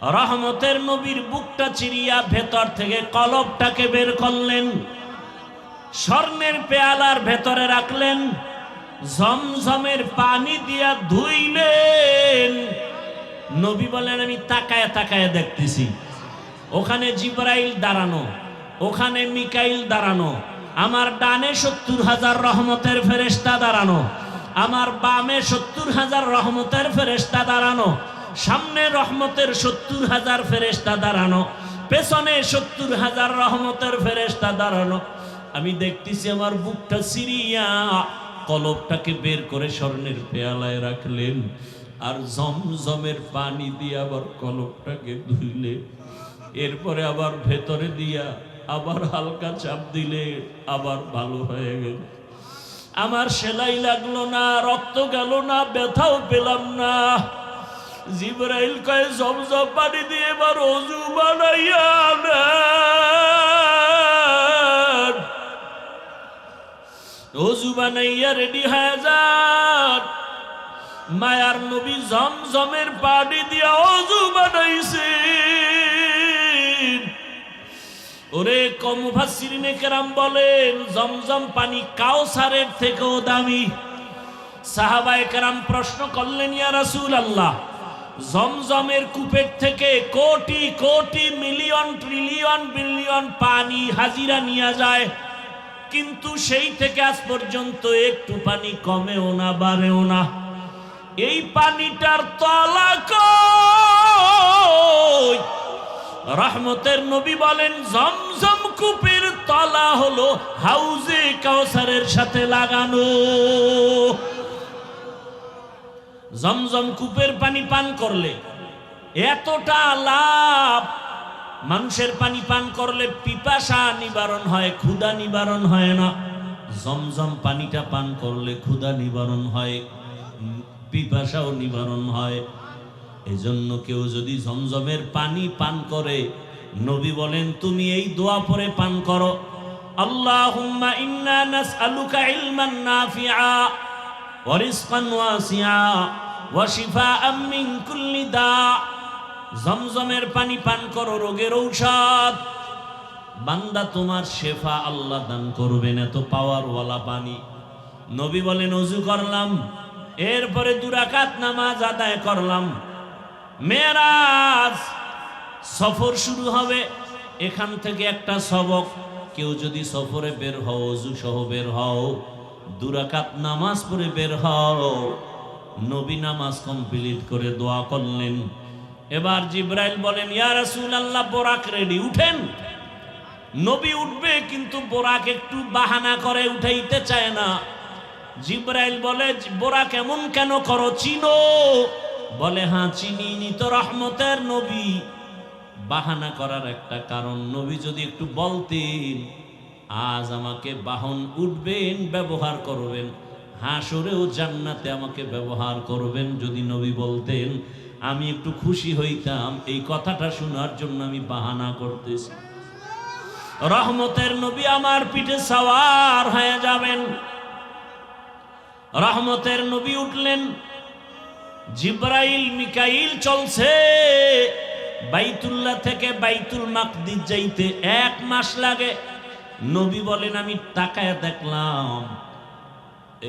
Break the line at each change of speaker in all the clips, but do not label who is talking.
রহমতের নবীর বুকটা চিরিয়া ভেতর থেকে কলবটাকে বের করলেন, স্বর্ণের পেয়ালার ভেতরে রাখলেন, জমজমের পানি দিয়া ধুইলেন। নবী বলেন আমি তাকায় তাকায় দেখতেছি, ওখানে জিবরাইল দাঁড়ানো, ওখানে মিকাইল দাঁড়ানো, আমার ডানে 70,000 রহমতের ফেরেশতা দাঁড়ানো, আমার বামে 70,000 রহমতের ফেরেশতা দাঁড়ানো, সামনে রহমতের 70,000 ফেরেশতা দাঁড়ানো, পেছনে 70,000 রহমতের ফেরেশতা দাঁড়ানো। আমি দেখতেছি আমার বুকটা সিরিয়া কলবটাকে বের করে স্বর্ণের পেয়ালায় রাখলেন, আর জমজমের পানি দিয়ে আবার কলবটাকে ধুইলে, এরপরে আবার ভেতরে দিয়া আবার হালকা চাপ দিলে আবার ভালো হয়ে গেল। আমার সেলাই লাগলো না, রক্ত গেল না, ব্যথাও পেলাম না। জিবরাইল কয় জমজম পানি দিয়ে এবার ওযু বানাইয়া নেন, ওযু বানাইয়া রেডি হয়ে যান। মায়ার নবী জমজমের পানি দিয়া ওযু বানাইছে। ওরে মুফাসসিরিনে কেরাম বলেন জমজম পানি কাউসারের থেকেও দামি। সাহাবায়ে কেরাম প্রশ্ন করলেন ইয়া রাসূলুল্লাহ, জমজমের কূপের থেকে crore crore million trillion billion পানি হাজিরা নিয়ে যায়, কিন্তু সেই থেকে আজ পর্যন্ত একটু পানি কমেও না বাড়েও না, এই পানিটার তলা কই? রহমতের নবী বলেন জমজম কূপের তলা হলো হাউজে কাউসারের সাথে লাগানো। জমজম কূপের পানি পান করলে এতটা লাভ, মানুষের পানি পান করলে পিপাসা নিবারণ হয়, ক্ষুধা নিবারণ হয় না। জমজম পানিটা পান করলে ক্ষুধা নিবারণ হয়, পিপাসাও নিবারণ হয়। এজন্য কেউ যদি জমজমের পানি পান করে, নবী বলেন তুমি এই দোয়া পড়ে পান করো, আল্লাহুম্মা ইন্না নাসআলুকা ইলমান নাফিআ ওয়া রিজকান ওয়াসিআ ওয়া শিফাআম মিন কুল্লি দা। জমজমের পানি পান করো, রোগের ঔষধ। বান্দা তোমার শেফা আল্লাহ দান করবেন, এত পাওয়ারওয়ালা পানি। নবী বলেন ওযু করলাম, এরপরে 2 রাকাত নামাজ আদায় করলাম। মেরাজ সফর শুরু হবে, এখান থেকে একটা সবক, কেউ যদি সফরে বের হও, ওযু সহ বের হও, 2 রাকাত নামাজ পড়ে বের হও। নবী নামাজ কমপ্লিট করে দোয়া করলেন। এবার জিবরাইল বলেন ইয়া রাসূলুল্লাহ বোরাক রেডি, উঠেন। নবী উঠবে, কিন্তু বোরাক একটু বাহানা করে, উঠাইতে চায় না। জিবরাইল বলে বোরাক এমন কেন করো, চিনো? বলে হ্যাঁ চিনি, নি তো রহমতের নবী। বাহানা করার একটা কারণ, নবী যদি একটু বলতেন আজ আমাকে বাহন উঠবেন, ব্যবহার করবেন, হাসরেও জান্নাতে আমাকে ব্যবহার করবেন, যদি নবী বলতেন আমি একটু খুশি হইতাম। এই কথাটা শোনার জন্য আমি বাহানা করতেছি। রহমতের নবী আমার পিঠে সওয়ার হয়ে যাবেন। রহমতের নবী উঠলেন, জিবরাইল মিকাইল চলছে। বাইতুল্লাহ থেকে বাইতুল মাকদিস যাইতে 1 মাস লাগে। নবী বলেন আমি তাকায় দেখলাম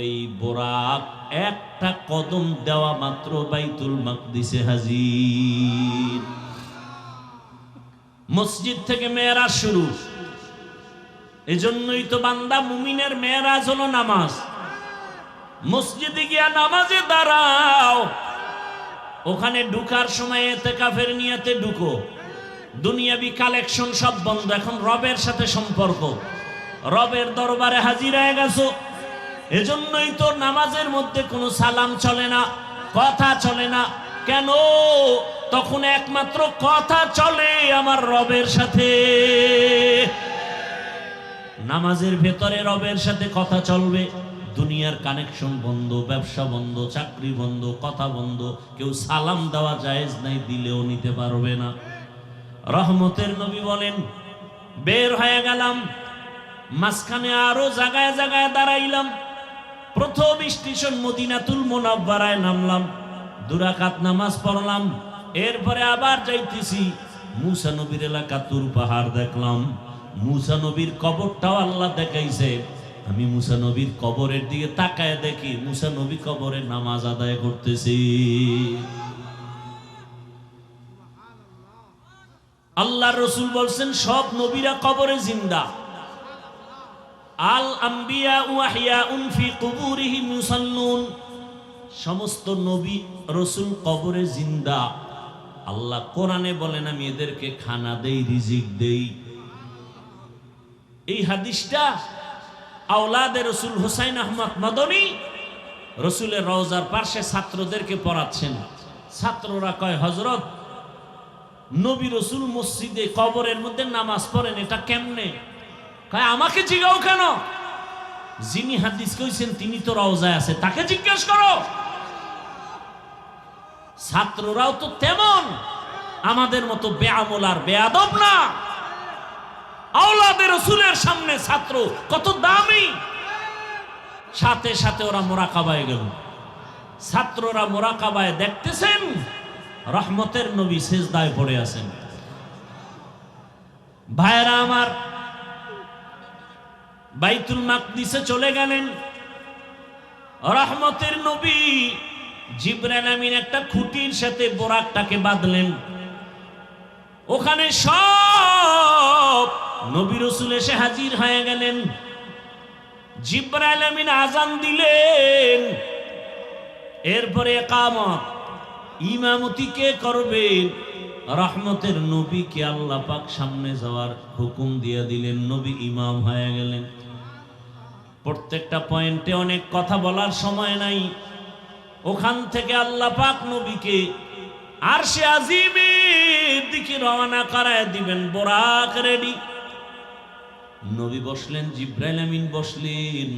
এই বোরাক একটা কদম দেওয়া মাত্র বাইতুল মাকদিসে হাজির। মসজিদ থেকে মেরাজ শুরু। এজন্যই তো বান্দা মুমিনের মেরাজ হলো নামাজ। মসজিদে গিয়া নামাজে দাঁড়াও, ওখানে ঢুকার সময় ইতিকাফের নিয়তে ঢুকো। দুনিয়াবি কালেকশন সব বন্ধ, এখন রবের সাথে সম্পর্ক, রবের দরবারে হাজির হয়ে গেছো। এজন্যই তো নামাজের মধ্যে কোনো সালাম চলে না, কথা চলে না। কেন? তখন একমাত্র কথা চলে আমার রবের সাথে। নামাজের ভেতরে রবের সাথে কথা চলবে। দুনিয়ার কানেকশন বন্ধ, ব্যবসা বন্ধ, চাকরি বন্ধ, কথা বন্ধ। কেউ সালাম দেওয়া জায়েজ নাই, দিলেও নিতে পারবে না। রহমতের নবী বলেন বের হয়ে গেলাম, মাঝখানে আরো জায়গায় জায়গায় দাঁড়াইলাম। প্রথম স্টেশন মদিনাতুল মুনাওয়ারায় নামলাম, 2 রাকাত নামাজ পড়লাম। এরপরে আবার যাইতেছি, মুসা নবীর এলাকা তুর পাহাড় দেখলাম। মুসা নবীর কবরটাও আল্লাহ দেখাইছে। আমি মুসা নবীর কবরের দিকে তাকায় দেখি মুসা নবী কবরে নামাজ আদায় করতেছি। আল্লাহ রসুল বলছেন সব নবীরা কবরে জিন্দা। আল আম্বিয়া ওয়াহিয়াউন ফি কুবুরিহিম ইউসাল্লুন, সমস্ত নবী রসুল কবরে জিন্দা। আল্লাহ কোরআনে বলেন আমি এদেরকে খানা দেই, রিজিক দেই। এই হাদিসটা আওলাদে রসুল হুসাইন আহমদ মাদনী রসুলের রওজার পাশে ছাত্রদেরকে পড়াচ্ছেন। ছাত্ররা কয় হযরত, নবী রসুল মসজিদে কবরের মধ্যে নামাজ পড়েন, এটা কেমনে? কয় আমাকে জিজ্ঞাও কেন? যিনি হাদিস কইছেন তিনি তো রওজায় আছে, তাকে জিজ্ঞেস করো। ছাত্ররাও তো তেমন আমাদের মতো বেআমল আর বেয়াদব না। আওলাদে রসুলের সামনে ছাত্র কত দামি। সাথে সাথে ওরা মোরাকাবায় গেল। ছাত্ররা মোরাকাবায় দেখতেছেন রহমতের নবী সিজদায় পড়ে আছেন। ভাইরা আমার, বাইতুল মাকদিসে চলে গেলেন। রহমতের নবী জিবরাইল আমিন একটা খুঁটির সাথে বোরাকটাকে বাঁধলেন। ওখানে সব নবী রাসূল এসে হাজির হয়ে গেলেন। জিবরাইল আমিন আজান দিলেন। এরপরে ইকামত, ইমামতি কে করবেন? রহমতের নবীকে আল্লাহ পাক সামনে যাওয়ার হুকুম দিয়ে দিলেন। নবী ইমাম হয়ে গেলেন। প্রত্যেকটা পয়েন্টে অনেক কথা বলার সময় নাই। ওখান থেকে আল্লাহ পাক নবীকে আরশে আজিমের দিকে রওনা করায় দিবেন। বোরাক রেডি। নবী বসলেন, জিবরাইল আমিন বসলেন।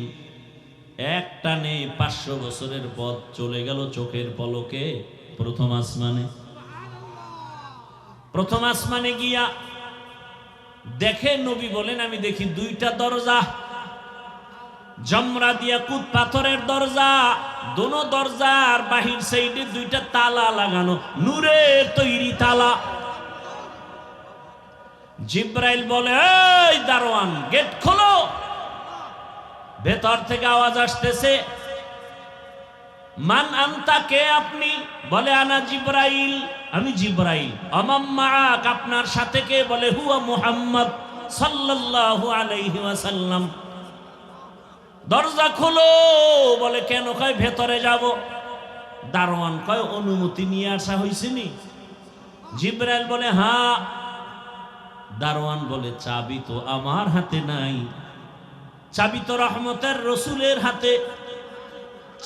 এক টানে 500 বছরের পথ চলে গেল চোখের পলকে প্রথম আসমানে। প্রথম আসমানে গিয়া দেখে, নবী বলেন আমি দেখি 2টা দরজা, জমরা দিয়া কুত পাথরের দরজা। দোনো দরজার বাহির সাইডে 2টা তালা লাগানো, নূরের তৈরি তালা। জিবরাইল বলে এই দারোয়ান, গেট খোলো। ভেতর থেকে আওয়াজ আসতেছে, মান আনতা, কে আপনি? বলে আনা জিবরাইল, আমি জিবরাইল। আমাম্মাক, আপনার সাথে কে? বলে হুয়া মুহাম্মদ সাল্লাল্লাহু আলাইহি ওয়াসাল্লাম। দরজা খোলো। বলে কেন? কয় ভেতরে যাব। দারোয়ান কয় অনুমতি নিয়ে আসা হয়েছে নি? জিবরাইল বলে হ্যাঁ। দারোয়ান বলে চাবি তো আমার হাতে নাই, চাবি তো রহমতের রসুলের হাতে,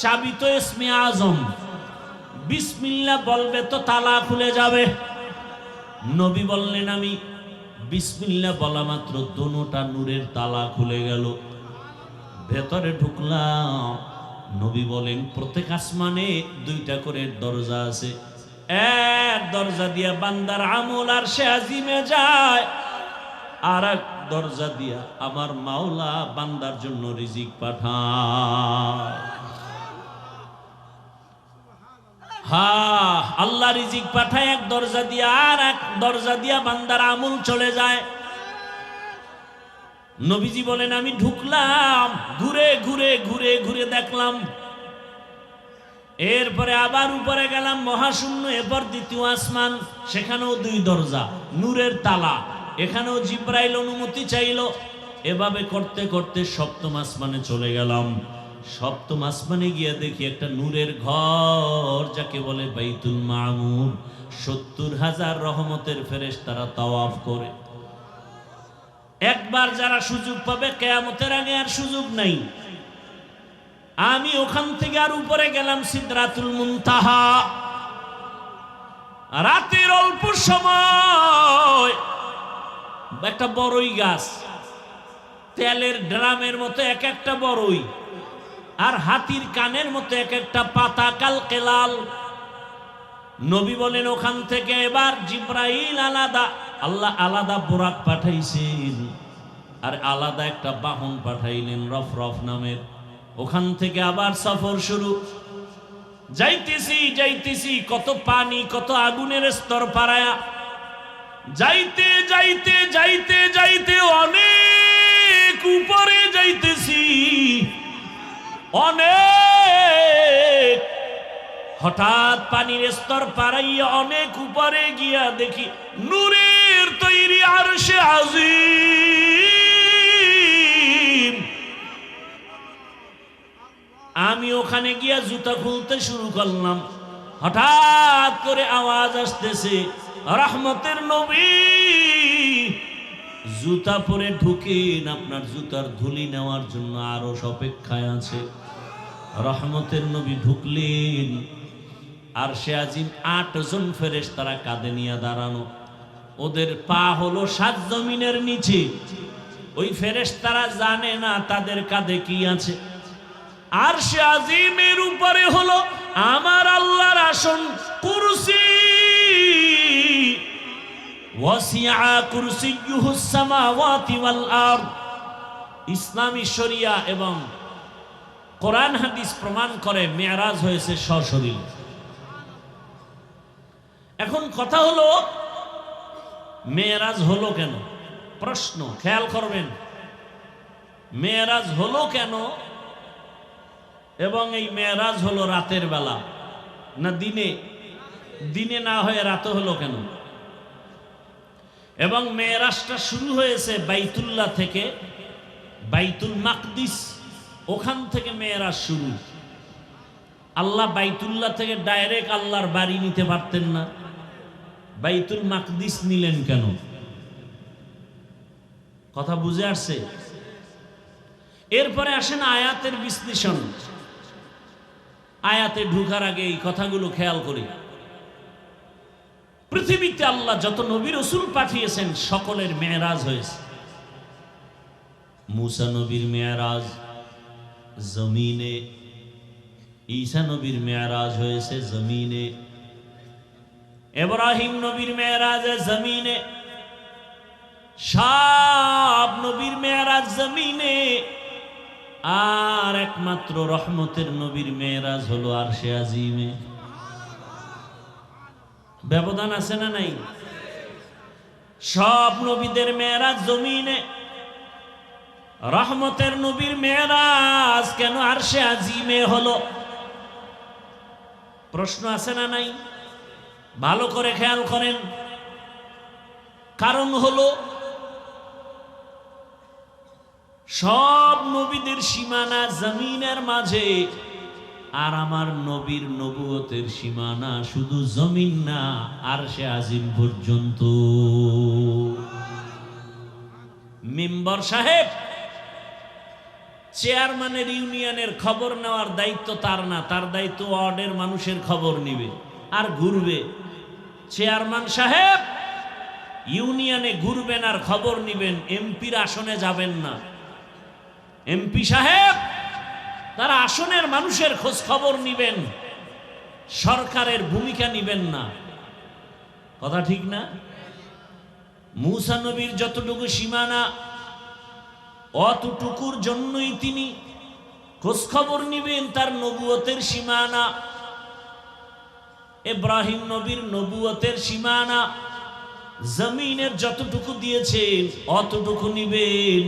চাবি তো ইসমে আজম, বিসমিল্লাহ বলবে তো তালা খুলে যাবে। নবী বললেন আমি বিসমিল্লাহ বলা মাত্র দোনোটা নূরের তালা খুলে গেল। ভেতরে ঢুকলাম। নবী বলেন প্রত্যেক আসমানে 2টা করে দরজা আছে। এক দরজা দিয়া বান্দার আমল আরশে আজিমে যায়, আর এক দরজা দিয়া আমার মাওলা বান্দার জন্য রিজিক পাঠায়। হ্যাঁ, আল্লাহ রিজিক পাঠায় এক দরজা দিয়া, আর এক দরজা দিয়া বান্দার আমল চলে যায়। নবীজি বলেন আমি ঢুকলাম, ঘুরে ঘুরে ঘুরে ঘুরে দেখলাম। এরপরে আবার উপরে গেলাম মহাশূন্য। এরপর 2য় আসমান, সেখানেও 2 দরজা, নূরের তালা। এখানেও জিবরাইল অনুমতি চাইল। এভাবে করতে করতে 7ম আসমানে চলে গেলাম। 7ম আসমানে গিয়ে দেখি একটা নূরের ঘর, যাকে বলে বাইতুল মামুর। 70,000 রহমতের ফেরেশতারা তাওয়াফ করে। একবার যারা সুযোগ পাবে, কিয়ামতের আগে আর সুযোগ নাই। আমি ওখান থেকে আর উপরে গেলাম সিদরাতুল মুনতাহা। রাতের অল্প সময় একটা বড়ই গাছ, তেলের ড্রামের মতো এক একটা বড়ই, আর হাতির কানের মতো এক একটা পাতা, কাল কেলাল। নবী বলেন ওখান থেকে এবার জিবরাইল আলাদা, আল্লাহ আলাদা বোরাক পাঠাইছেন, আর আলাদা একটা বাহন পাঠাইলেন রফরফ নামের। ওখান থেকে আবার সফর শুরু। যাইতেছি যাইতেছি, কত পানি, কত আগুনের স্তর পারায়া যাইতে যাইতে যাইতে যাইতে অনেক উপরে যাইতেছি, অনেক। হঠাৎ পানির স্তর পারাইয়া অনেক উপরে গিয়া দেখি নূরের তৈরি আরশে আজিম। আমি ওখানে গিয়া জুতা খুলতে শুরু করলাম। হঠাৎ করে আওয়াজ আসতেছে, রহমতের নবী জুতা পরে ঢুকেন, আপনার জুতার ধুলি নেওয়ার জন্য আরো অপেক্ষায় আছে। রহমতের নবী ঢুকলেন, আর সে আজিম 8 জন ফেরেশতারা কাঁধে নিয়ে দাঁড়ানো। ওদের পা হলো 7 জমিনের নিচে। ওই ফেরেশতারা জানে না তাদের কাঁধে কি আছে। আর সে আজিমের উপরে হলো আমার আল্লাহর আসন, কুরসি। ওয়াসিআ কুরসিয়ুহুস সামাওয়াতি ওয়াল আরদ। ইসলামী শরিয়া এবং কোরআন হাদিস প্রমাণ করে মেরাজ হয়েছে সশরীরে। এখন কথা হলো, মেরাজ হলো কেন? প্রশ্ন খেয়াল করবেন, মেরাজ হলো কেন? এবং এই মেরাজ হলো রাতের বেলা না দিনে? দিনে না হয়ে রাতে হলো কেন? এবং মেরাজটা শুরু হয়েছে বাইতুল্লাহ থেকে, বাইতুল মাকদিস, ওখান থেকে মেরাজ শুরু। আল্লাহ বাইতুল্লাহ থেকে ডাইরেক্ট আল্লাহর বাড়ি নিতে পারতেন না, বাইতুল মাকদিস নিলেন কেন? কথা বুঝে আসছে? এরপরে আসেন আয়াতের বিশ্লেষণ। আয়াতে ঢুকার আগে এই কথাগুলো খেয়াল করি। পৃথিবীতে আল্লাহ যত নবী রাসূল পাঠিয়েছেন সকলের মেরাজ হয়েছে। মুসা নবীর মেরাজ জমিনে, ঈসা নবীর মেরাজ হয়েছে জমিনে, ইব্রাহিম নবীর মেরাজ জমিনে, সব নবীর মেরাজ জমিনে। আর একমাত্র রহমতের নবীর মেরাজ হলো আরশে আজিমে। ব্যবধান আছে না নাই? সব নবীদের মেরাজ জমিনে, রহমতের নবীর মেরাজ কেন আরশে আজিমে হলো? প্রশ্ন আছে না নাই? ভালো করে খেয়াল করেন। কারণ হলো সব নবীদের সীমানা জমিনের মাঝে, আর আমার নবীর নবুয়তের সীমানা শুধু জমিন না, আরশে আজিম পর্যন্ত। মেম্বার সাহেব, চেয়ারম্যানের ইউনিয়নের খবর নেওয়ার দায়িত্ব তার না, তার দায়িত্ব ওয়ার্ডের মানুষের খবর নিবে আর ঘুরবে। চেয়ারম্যান সাহেব ইউনিয়নে ঘুরবেন আর খবর নিবেন, এমপির আসনে যাবেন না। এমপি সাহেব তারা আসনের মানুষের খোঁজ খবর নিবেন, সরকারের ভূমিকা নিবেন না। কথা ঠিক না? মুসা নবীর যতটুকু সীমানা, অতটুকুর জন্যই তিনি খোঁজ খবর নিবেন তার নবুয়তের সীমানা। ইব্রাহিম নবীর নবুয়তের সীমানা জমিনের যতটুকু দিয়েছেন অতটুকু নিবেন।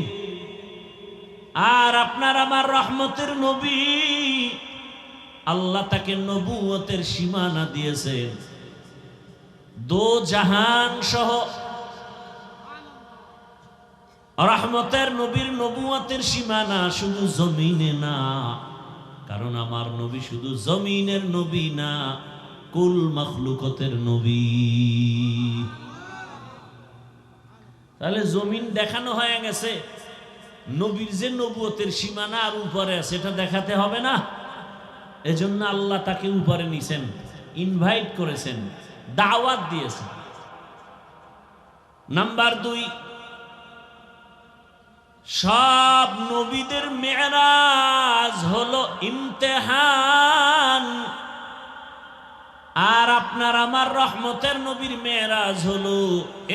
আর আপনার আমার রহমতের নবী, আল্লাহ তাকে নবুয়তের সীমানা দিয়েছেন দো জাহান সহ। রহমতের নবীর নবুয়তের সীমানা শুধু জমিনে না, কারণ আমার নবী শুধু জমিনের নবী না, কুল মাখলুকতের নবী। তাহলে জমিন দেখানো হয়ে গেছে, নবীর যে নবুয়তের সীমানা আর উপরে সেটা দেখাতে হবে না। এজন্য আল্লাহ তাকে উপরে নিছেন, ইনভাইট করেছেন, দাওয়াত দিয়েছেন। নাম্বার 2, সব নবীদের মেরাজ হলো ইমতিহান, আর আপনার আমার রহমতের নবীর মেরাজ হলো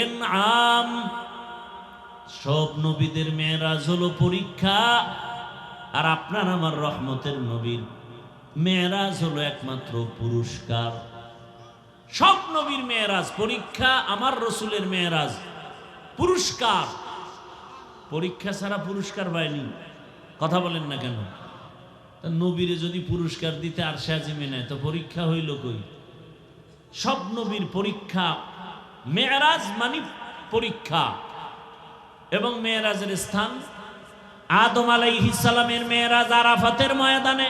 ইনআম। সব নবীদের মেরাজ হলো পরীক্ষা, আর আপনার আমার রহমতের নবীর মেরাজ হলো একমাত্র পুরস্কার। সব নবীর মেরাজ পরীক্ষা, আমার রসুলের মেরাজ পুরস্কার। পরীক্ষা ছাড়া পুরস্কার পায়নি। কথা বলেন না কেন? নবীরে যদি পুরস্কার দিতে আর সে আজিমে নেয় তো পরীক্ষা হইল কই? সব নবীর পরীক্ষা। মেরাজ মানে পরীক্ষা। এবং মেরাজের স্থান আদম আলাইহিস সালামের মেরাজ আরাফাতের ময়দানে,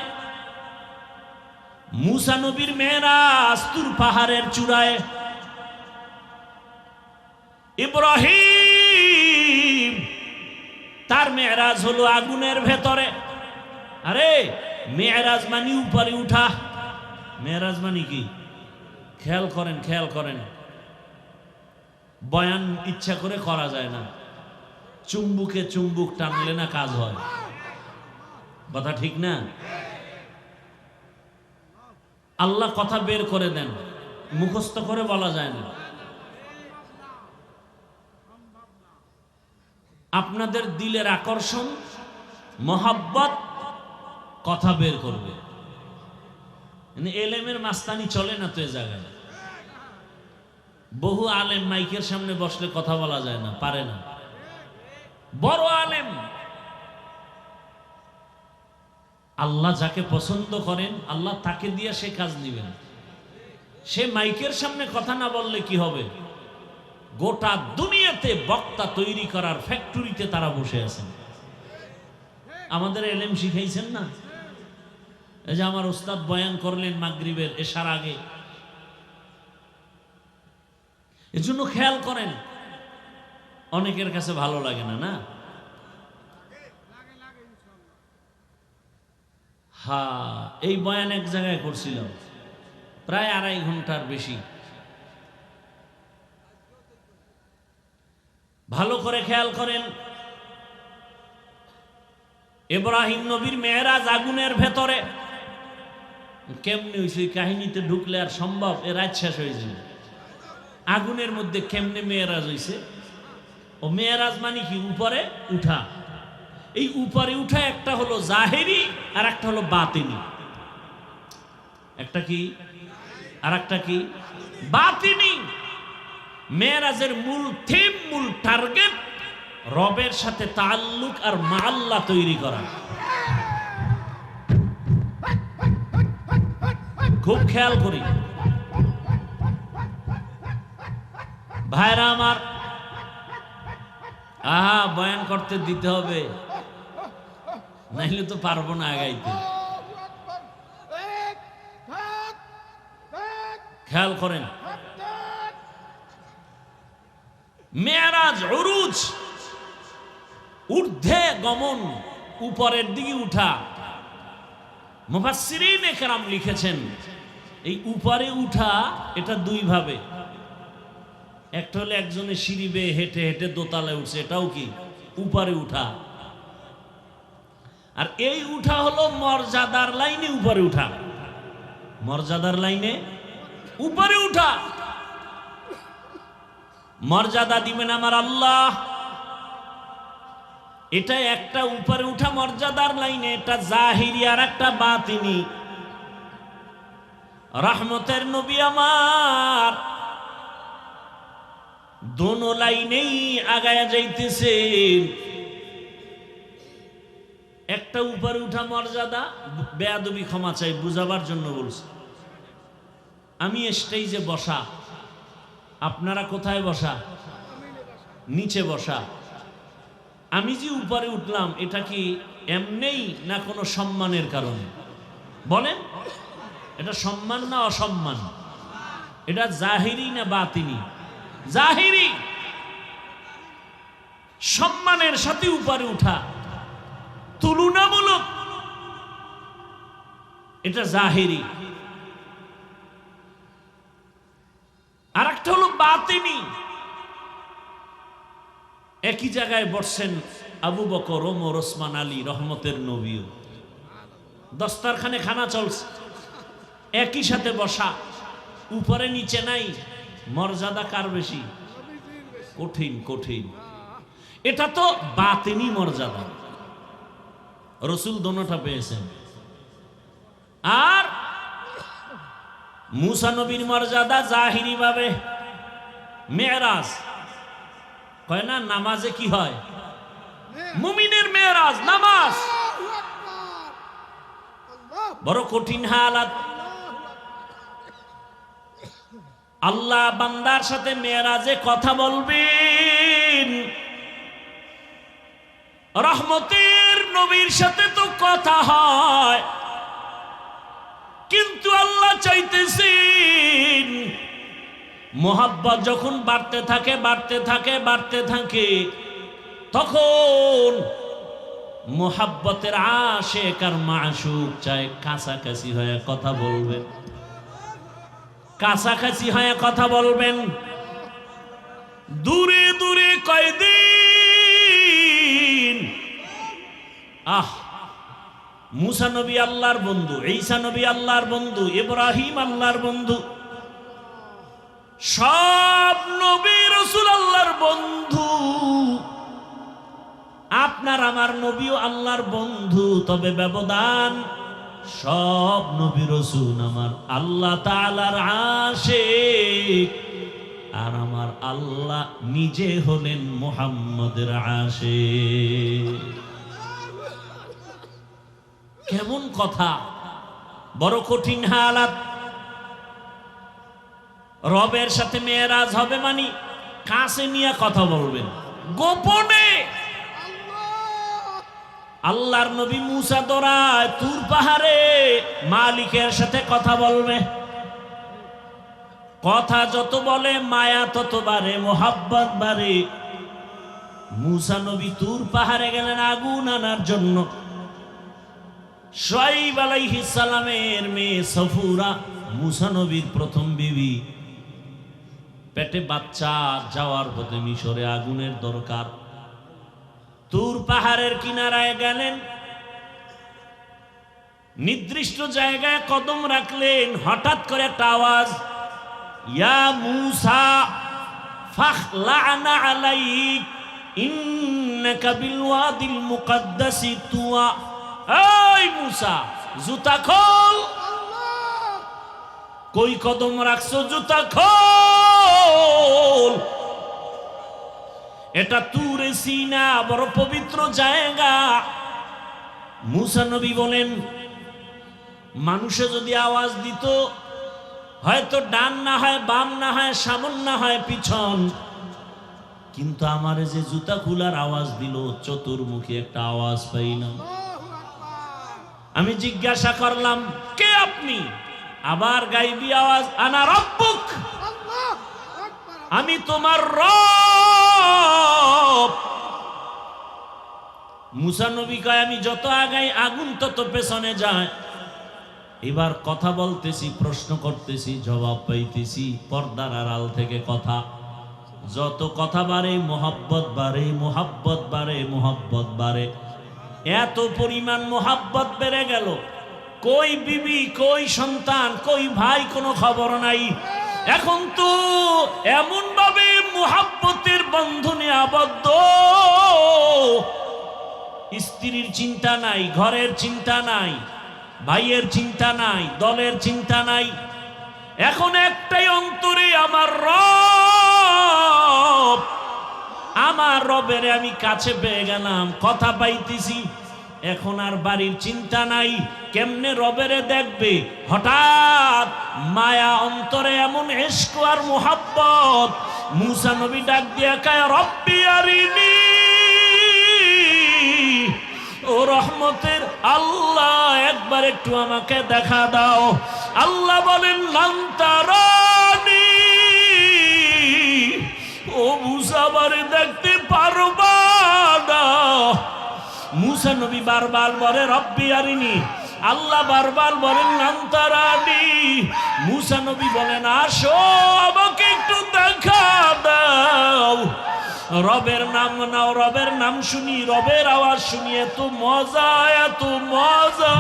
মুসা নবীর মেরাজ তুর পাহাড়ের চূড়ায়, ইব্রাহিম তার মেরাজ হলো আগুনের ভেতরে। আরে মেরাজ মানে উপরে উঠা। মেরাজ মানে কি? খেয়াল করেন, খেয়াল করেন। বয়ান ইচ্ছা করে করা যায় না। চুম্বুকে চুম্বুক টানলে না কাজ হয়। কথা ঠিক না? আল্লাহ কথা বের করে দেন, মুখস্থ করে বলা যায় না। আপনাদের দিলের আকর্ষণ, মহাব্বত কথা বের করবে। এলেমের মাস্তানি চলে না তো এ জায়গায়। বহু আলেম মাইকের সামনে বসলে কথা বলা যায় না, পারে না। বড় আলেম, আল্লাহ যাকে পছন্দ করেন আল্লাহ তাকে দিয়ে সে কাজ নেবেন। সে মাইকের সামনে কথা না বললে কি হবে? গোটা দুনিয়াতে বক্তা তৈরি করার ফ্যাক্টরিতে তারা বসে আছেন। আমাদের এলেম শিখাইছেন না? এই যে আমার ওস্তাদ বয়ান করলেন মাগরিবের এশার আগে। এজন্য খেয়াল করেন, অনেকের কাছে ভালো লাগে না, না? হ্যাঁ, এই বয়ান এক জায়গায় করছিলাম প্রায় 2.5 ঘন্টার বেশি। ভালো করে খেয়াল করেন, ইব্রাহিম নবীর মেরাজ আগুনের ভেতরে। কেমনে হয়েছে? কাহিনীতে ঢুকলে আর সম্ভব? এ রাত শেষ হয়ে যাবে। আগুনের মধ্যে কেমনে মেরাজ হয়েছে? ও মেরাজ মানে কি? উপরে উঠা। এই উপরে উঠা একটা হলো জাহেরি আর একটা হলো বাতিনি। একটা কি আর একটা কি? বাতিনি। মেরাজের মূল থিম, মূল টার্গেট রবের সাথে তাআল্লুক আর মাআল্লাহ তৈরি করা। খুব খেয়াল করি ভাইরা আমার। আহা, বয়ান করতে দিতে হবে, নাইলে তো পারবো না আগাইতে। খেয়াল করেন, মেরাজ উরুজ, ঊর্ধ্বে গমন, উপরের দিকে উঠা। মুফাসসিরিনে কেরাম লিখেছেন এই উপরে উঠা এটা দুই ভাবে। একটা হলো একজনের সিঁড়ি বেয়ে হেঁটে হেঁটে দোতলায় উঠছে, এটাও কি উপরে উঠা। আর এই উঠা হলো মর্যাদার লাইনে উপরে উঠা। মর্যাদার লাইনে উপরে উঠা। মর্যাদা দিবেন আমার আল্লাহ, এটা একটা উপরে উঠা মর্যাদার লাইনে। এটা জাহিরি আর একটা বাতিনি। রহমতের নবী আমার দোনো লাইনেই আগায়া যাইতেছেন। একটা উপরে উঠা মর্যাদা, বেয়াদবি ক্ষমা চাই, বুঝাবার জন্য বলছি। আমি স্টেজে বসা, আপনারা কোথায় বসা? নিচে বসা। আমি যে উপরে উঠলাম এটা কি এমনেই না কোনো সম্মানের কারণে? বলেন, এটা সম্মান না অসম্মান? এটা জাহিরি না বাতিনি? জাহিরি। সম্মানের সাথে উপরে উঠা, তুলনামূলক এটা জাহিরি। আর একটা হলো বাতিনি। একই জায়গায় বসছেন আবু বকর, ওমর, ওসমান, আলী, রহমতের নবীও। দস্তারখানে খানা চলছে, একই সাথে বসা, উপরে নিচে নাই। মর্যাদা কার বেশি? কঠিন কঠিন। এটা তো বাতিনি মর্যাদা। রসুল দোনোটা পেয়েছেন। আর মুসা নবীর মর্যাদা জাহিরি ভাবে মেরাজ কয় না, নামাজে কি হয়? মুমিনের মেরাজ নামাজ। বড় কঠিন হালাত। আল্লাহ বান্দার সাথে মেরাজে কথা বলবেন। রহমতের নবীর সাথে তো কথা হয়, কিন্তু আল্লাহ চাইতেছেন মোহাব্বত যখন বাড়তে থাকে বাড়তে থাকে বাড়তে থাকে, তখন মোহাব্বতের আশিক আর মাশুক চায় কাছাকাছি হয়ে কথা বলবেন, কাছাকাছি হয়ে কথা বলবেন। দূরে দূরে কয়দিন। মুসা নবী আল্লাহর বন্ধু, ঈসা নবী আল্লাহর বন্ধু, ইব্রাহিম আল্লাহর বন্ধু, সব নবী রাসূল আল্লাহর বন্ধু। আপনার আমার নবীও আল্লাহর বন্ধু, তবে ব্যবধান সব নবী রাসূল আমার আল্লাহ তাআলার আশিক, আর আমার আল্লাহ নিজে হলেন মুহাম্মদের আশিক। কেমন কথা, বড় কঠিন হালাত। রবের সাথে মেরাজ হবে মানে কাছে নিয়ে কথা বলবেন, গোপনে। আল্লাহর নবী মুসা দৌড়ায় তুর পাহাড়ে মালিকের সাথে কথা বলবে। কথা যত বলে মায়া তত বাড়ে, মোহাব্বত বাড়ে। মুসা নবী তুর পাহাড়ে গেলেন আগুন আনার জন্য। শুআয়ব আলাইহিস সালামের মেয়ে সফুরা, মুসা নবীর প্রথম বিবি, পেটে বাচ্চা, যাওয়ার পথে মিশরে আগুনের দরকার। তুর পাহাড়ের কিনারায় গেলেন, নির্দিষ্ট জায়গায় কদম রাখলেন। হঠাৎ করে একটা আওয়াজ, ইয়া মুসা ফাখলা'না আলাইক ইন্নাকা বিল ওয়াদিল মুকাদ্দাসি তুয়া। এই মুসা, জুতা খোল। কই কদম রাখছো? জুতা খোল। এটা তুরে সিনা, বড় পবিত্র জায়গা। মুসা নবী বলেন, মানুষে যদি আওয়াজ দিত, হয়তো ডান না হয় বাম না হয় সামন না হয় পিছন, কিন্তু আমার যে জুতা খোলার আওয়াজ দিল, চতুর্মুখী একটা আওয়াজ পাই না। আমি জিজ্ঞাসা করলাম, কে আপনি? আবার গাইবি আওয়াজ, আনা রব্বুক, আমি তোমার রব। মুসা নবী কয়, আমি যত আগাই আগুন তত পেছনে যায়। এবার কথা বলতেছি, প্রশ্ন করতেছি, জবাব পাইতেছি পর্দার আড়াল থেকে কথা। যত কথা বাড়ে মোহাব্বত বাড়ে, মোহাব্বত বাড়ে, মোহাব্বত বাড়ে। এত পরিমাণ মোহাব্বত বেড়ে গেল, কই বিবি, কই সন্তান, কই ভাই, কোনো খবর নাই। এখন তো এমন ভাবে মোহাব্বতের বন্ধনে আবদ্ধ, স্ত্রীর চিন্তা নাই, ঘরের চিন্তা নাই, ভাইয়ের চিন্তা নাই, দলের চিন্তা নাই। এখন একটাই অন্তরে, আমার রব, আমার রবের আমি কাছে পেয়ে গেলাম, কথা পাইতেছি। এখন আর বাড়ির চিন্তা নাই, কেমনে রবেরে দেখবে। হঠাৎ মায়া অন্তরে, এমন ইশক আর মুহাব্বত। মুসা নবী ডাক দিয়া কয়, রব্বি আরিনি, ও রহমতের আল্লাহ, একবার একটু আমাকে দেখা দাও। আল্লাহ বলেন, লান তারানি, ও মুসা বারে দেখতে পারবা না। মুসা নবী বারবার বলে, রব্বি আরিনি। আল্লাহ বারবার বলেন, লান তারানি। মুসা নবী বলেন, আসো আমাকে একটু দেখা দাও। রবের নাম নাও, রবের নাম শুনি, রবের আওয়াজ শুনি, এত মজা, এত মজা।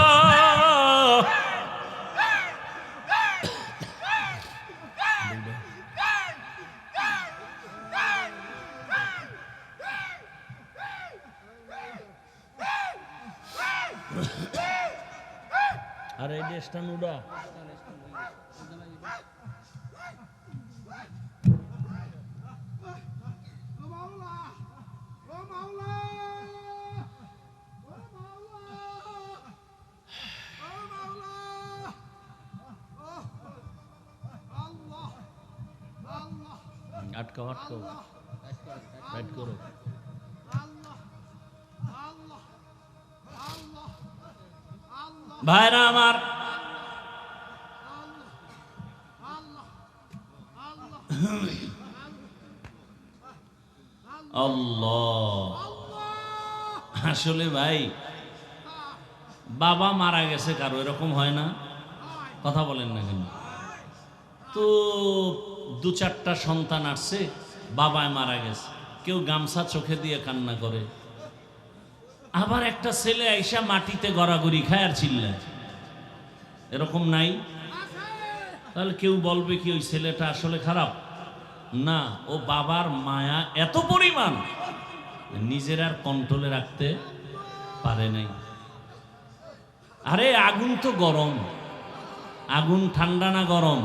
আর এই দেশটা নুডা আটকাও আটকাও রাইট করো। ভাইরা আমার, আল্লাহ, আসলে ভাই বাবা মারা গেছে কারো এরকম হয় না? কথা বলেন না কেন? তো দু চারটা সন্তান আসছে, বাবায় মারা গেছে, কেউ গামছা চোখে দিয়ে কান্না করে, আবার একটা ছেলে আইসা মাটিতে গড়াগড়ি খায় আর চিল্লায়, এরকম নাই? তাহলে কেউ বলবে কি ওই ছেলেটা আসলে খারাপ? না, ও বাবার মায়া এত পরিমাণ নিজের আর কন্ট্রোলে রাখতে পারে নাই। আরে আগুন তো গরম, আগুন ঠান্ডা না গরম?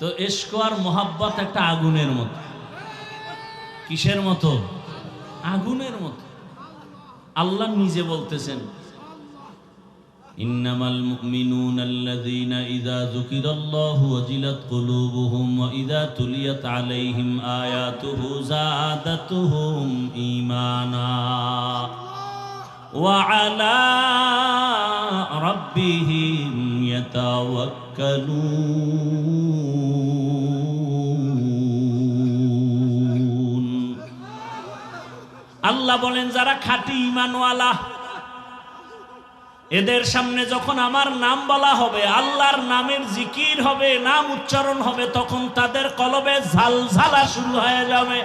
তো ইশক আর মোহাব্বত একটা আগুনের মতো। কিসের মতো? আগুনের মতো। আল্লাহ নিজে বলতেছেন, ইন্নামাল মুমিনুনা আল্লাযীনা ইযা যুকিরাল্লাহু ওয়াজিলাত কুলুবুহুম ওয়া ইযা তুলিয়াত আলাইহিম আয়াতুহু যাদাতুহুম ঈমানা ওয়া আলা রাব্বিহিম ইয়াতাওয়াক্কালুন। আল্লাহ বলেন, যারা খাঁটি ঈমানওয়ালা, এদের সামনে যখন আমার নাম বলা হবে, আল্লাহর নামের জিকির হবে, নাম উচ্চারণ হবে, তখন তাদের কলবে ঝালঝালা শুরু হয়ে যাবে,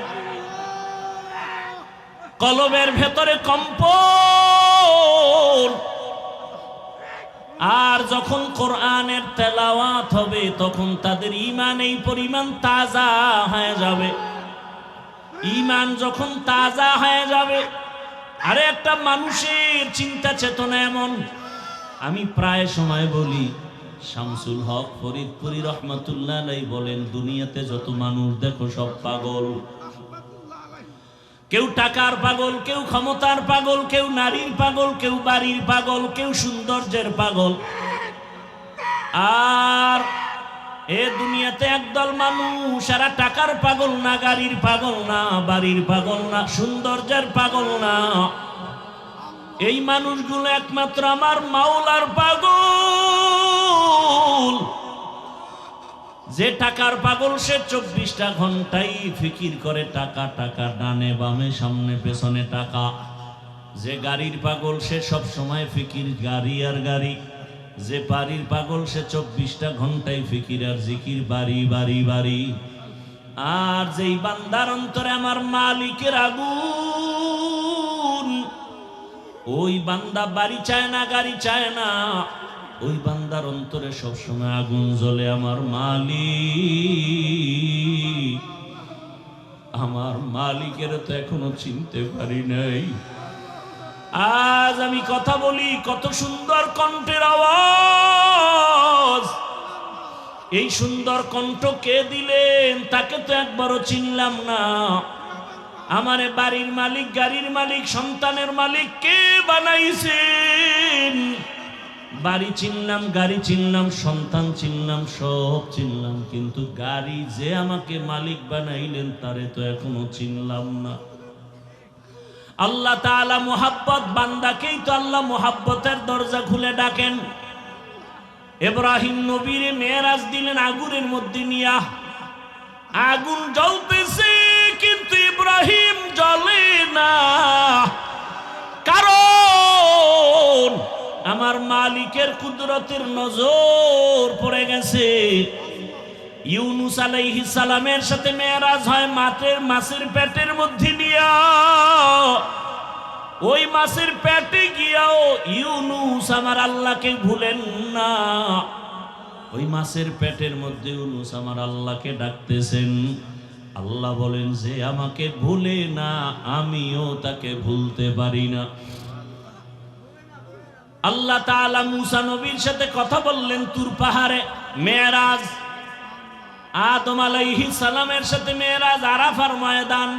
কলবের ভেতরে কম্পন। আর যখন কোরআনের তেলাওয়াত হবে, তখন তাদের ঈমান এই পরিমাণ তাজা হয়ে যাবে। ঈমান যখন তাজা হয়ে যাবে, আরে একটা মানুষের চিন্তা চেতনা এমন, আমি প্রায় সময় বলি, শামসুল হক ফরিদপুরি রহমাতুল্লাহ আলাইহি বলেন, দুনিয়াতে যত মানুষ দেখো সব পাগল। কেউ টাকার পাগল, কেউ ক্ষমতার পাগল, কেউ নারীর পাগল, কেউ বাড়ির পাগল, কেউ সৌন্দর্যের পাগল। আর এ দুনিয়াতে একদল মানুষ, এরা টাকার পাগল না, গাড়ির পাগল না, বাড়ির পাগল না, সৌন্দর্যের পাগল না। এই মানুষগুলো একমাত্র আমার মাওলার পাগল। যে টাকার পাগল, সে 24টা ঘন্টাই ফিকির করে টাকা, টাকা, ডানে বামে সামনে পেছনে টাকা। যে গাড়ির পাগল, সে সব সময় ফিকির গাড়ি আর গাড়ি। যে বাড়ির পাগল, সে 24টা ঘন্টায় ফিকির আর জিকির, বাড়ি বাড়ি বাড়ি। আর যেই বান্দার অন্তরে আমার মালিকের আগুন, ওই বান্দা বাড়ি চায় না, গাড়ি চায় না, ওই বান্দার অন্তরে সবসময় আগুন জ্বলে। আমার মালিক, আমার মালিকের তো এখনো চিনতে পারি নাই। আজ আমি কথা বলি, কত সুন্দর কণ্ঠের আওয়াজ। এই সুন্দর কণ্ঠ কে দিলেন? তাকে তো একবারও চিনলাম না। আমারে বাড়ির মালিক, গাড়ির মালিক, সন্তানের মালিক কে বানাইছেন? বাড়ি চিনলাম, গাড়ি চিনলাম, সন্তান চিনলাম, সব চিনলাম, কিন্তু গাড়ি যে আমাকে মালিক বানাইলেন, তারে তো এখনো চিনলাম না। আল্লাহ তাআলা মুহাব্বত, বান্দাকেই তো আল্লাহ মুহাব্বতের দরজা খুলে ডাকেন। ইব্রাহিম নবীর মেরাজ দিলেন আগুনের মধ্যে নিয়া। আগুন জ্বলতেছে, কিন্তু ইব্রাহিম জ্বলে না। কারণ আমার মালিকের কুদরতের নজর পড়ে গেছে। ইউনুস আলাইহিস সালামের সাথে মেরাজ হয় মাছের পেটের মধ্যে নিয়া। ওই মাছের পেটে গিয়াও ইউনুস আমার আল্লাহকে ভুলেন না। ওই মাছের পেটের মধ্যে ইউনুস আমার আল্লাহকে ডাকতেছেন। আল্লাহ বলেন, যে আমাকে ভুলে না, আমিও তাকে ভুলতে পারি না। আল্লাহ তাআলা মুসা নবীর সাথে কথা বললেন তুর পাহাড়ে, মেরাজ। আদম আলাইহিস সালামের সাথে মেরাজ আরাফার ময়দান।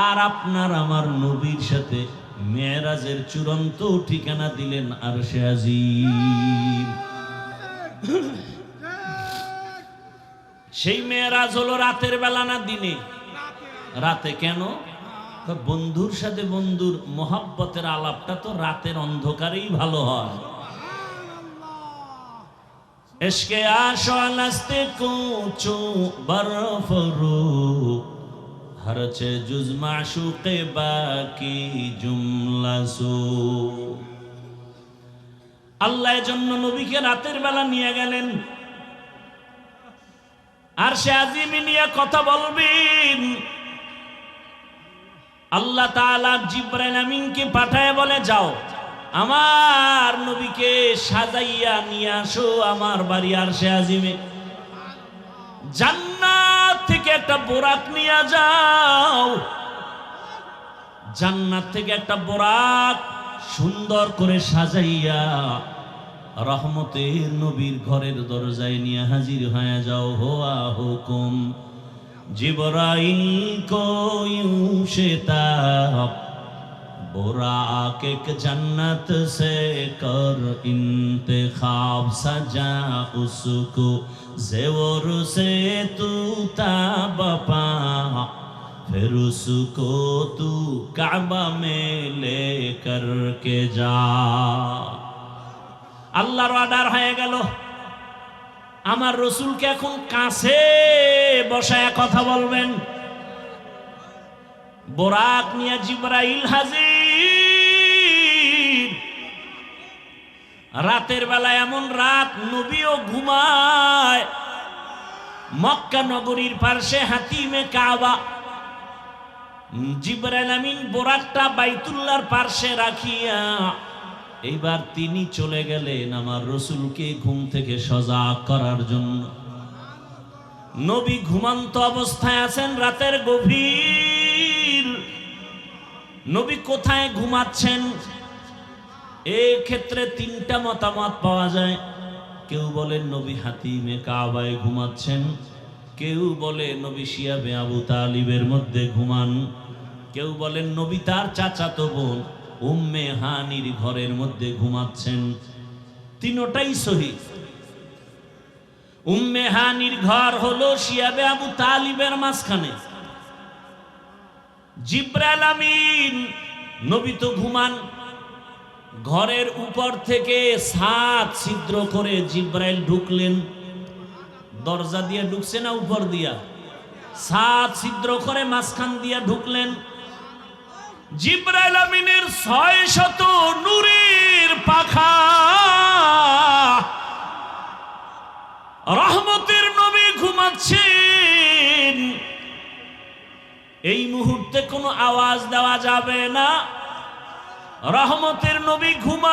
আর আপনার আমার নবীর সাথে মেরাজের চূড়ান্ত ঠিকানা দিলেন আরশে আজিম। সেই মেরাজ হলো রাতের বেলা না দিনে? রাতে। কেন? বন্ধুর সাথে বন্ধুর মোহাব্বতের আলাপটা তো রাতের অন্ধকারেই ভালো হয়। ইশকে আশালাস্তে কুচু বরফরু হরচে জুজ মাশুকে বাকি জুমলাসু। আল্লাহ এজন্য নবীকে রাতের বেলা নিয়ে গেলেন, আর সে আজিমে নিয়ে কথা বলবেন। আল্লাহ তাআলা জিবরাইল আমিনকে পাঠায় বলে, যাও আমার নবীকে সাজাইয়া নিয়ে আসো আমার বাড়ি আরশে আজিমে। জান্নাত থেকে একটা বোরাক নিয়ে যাও। জান্নাত থেকে একটা বোরাক সুন্দর করে সাজাইয়া রহমতের নবীর ঘরের দরজায় নিয়ে হাজির হয়ে যাও। হোয়া হুকুম জিবরাইল কো यूं शिताब बुराक एक जन्नत से कर इंतखाब सजा उसको ज़ेवर से तू ताब पा फिर उसको तू काबा में लेकर के जा। আল্লাহর অর্ডার হয়ে গেল। আমার রসুলকে এখন কাছে বসায় কথা বলবেন। বোরাক নিয়ে জিবরাইল হাজির। রাতের বেলা, এমন রাত নবীও ঘুমায়। মক্কা নগরীর পার্শ্বে হাতিমে কাবা। জিবরাইল আমিন বোরাকটা বাইতুল্লাহর পার্শ্বে রাখিয়া এইবার তিনি চলে গেলেন আমার রসুলকে ঘুম থেকে সজাগ করার জন্য। নবী ঘুমন্ত অবস্থায় আছেন, রাতের গভীর। নবী কোথায় ঘুমাচ্ছেন? এই ক্ষেত্রে তিনটা মতামত পাওয়া যায়। কেউ বলেন নবী হাতিমে কাবায় ঘুমাচ্ছেন, কেউ বলে নবী শিয়াবে আবু তালিবের মধ্যে ঘুমান, কেউ বলেন নবী তার চাচাতো বোন উম্মে হানির ঘরের মধ্যে ঘুমাচ্ছেন। তিনটাই সহিহ। উম্মে হানির ঘর হলো শিয়াবে আবু তালিবের মাঝখানে। জিবরাইল আমিন নবী তো ঘুমান। ঘরের উপর থেকে 7 ছিদ্র করে জিবরাইল ঢুকলেন। দরজা দিয়ে ঢুকছে না উপর দিয়া? 7 ছিদ্র করে মাঝখান দিয়া ঢুকলেন। জিবরাইল আমিনের 600 নূরের পাখা। রহমতের নবী ঘুমাচ্ছেন। এই মুহূর্তে কোনো আওয়াজ দেওয়া যাবে না। রহমতের নবী ঘুমান।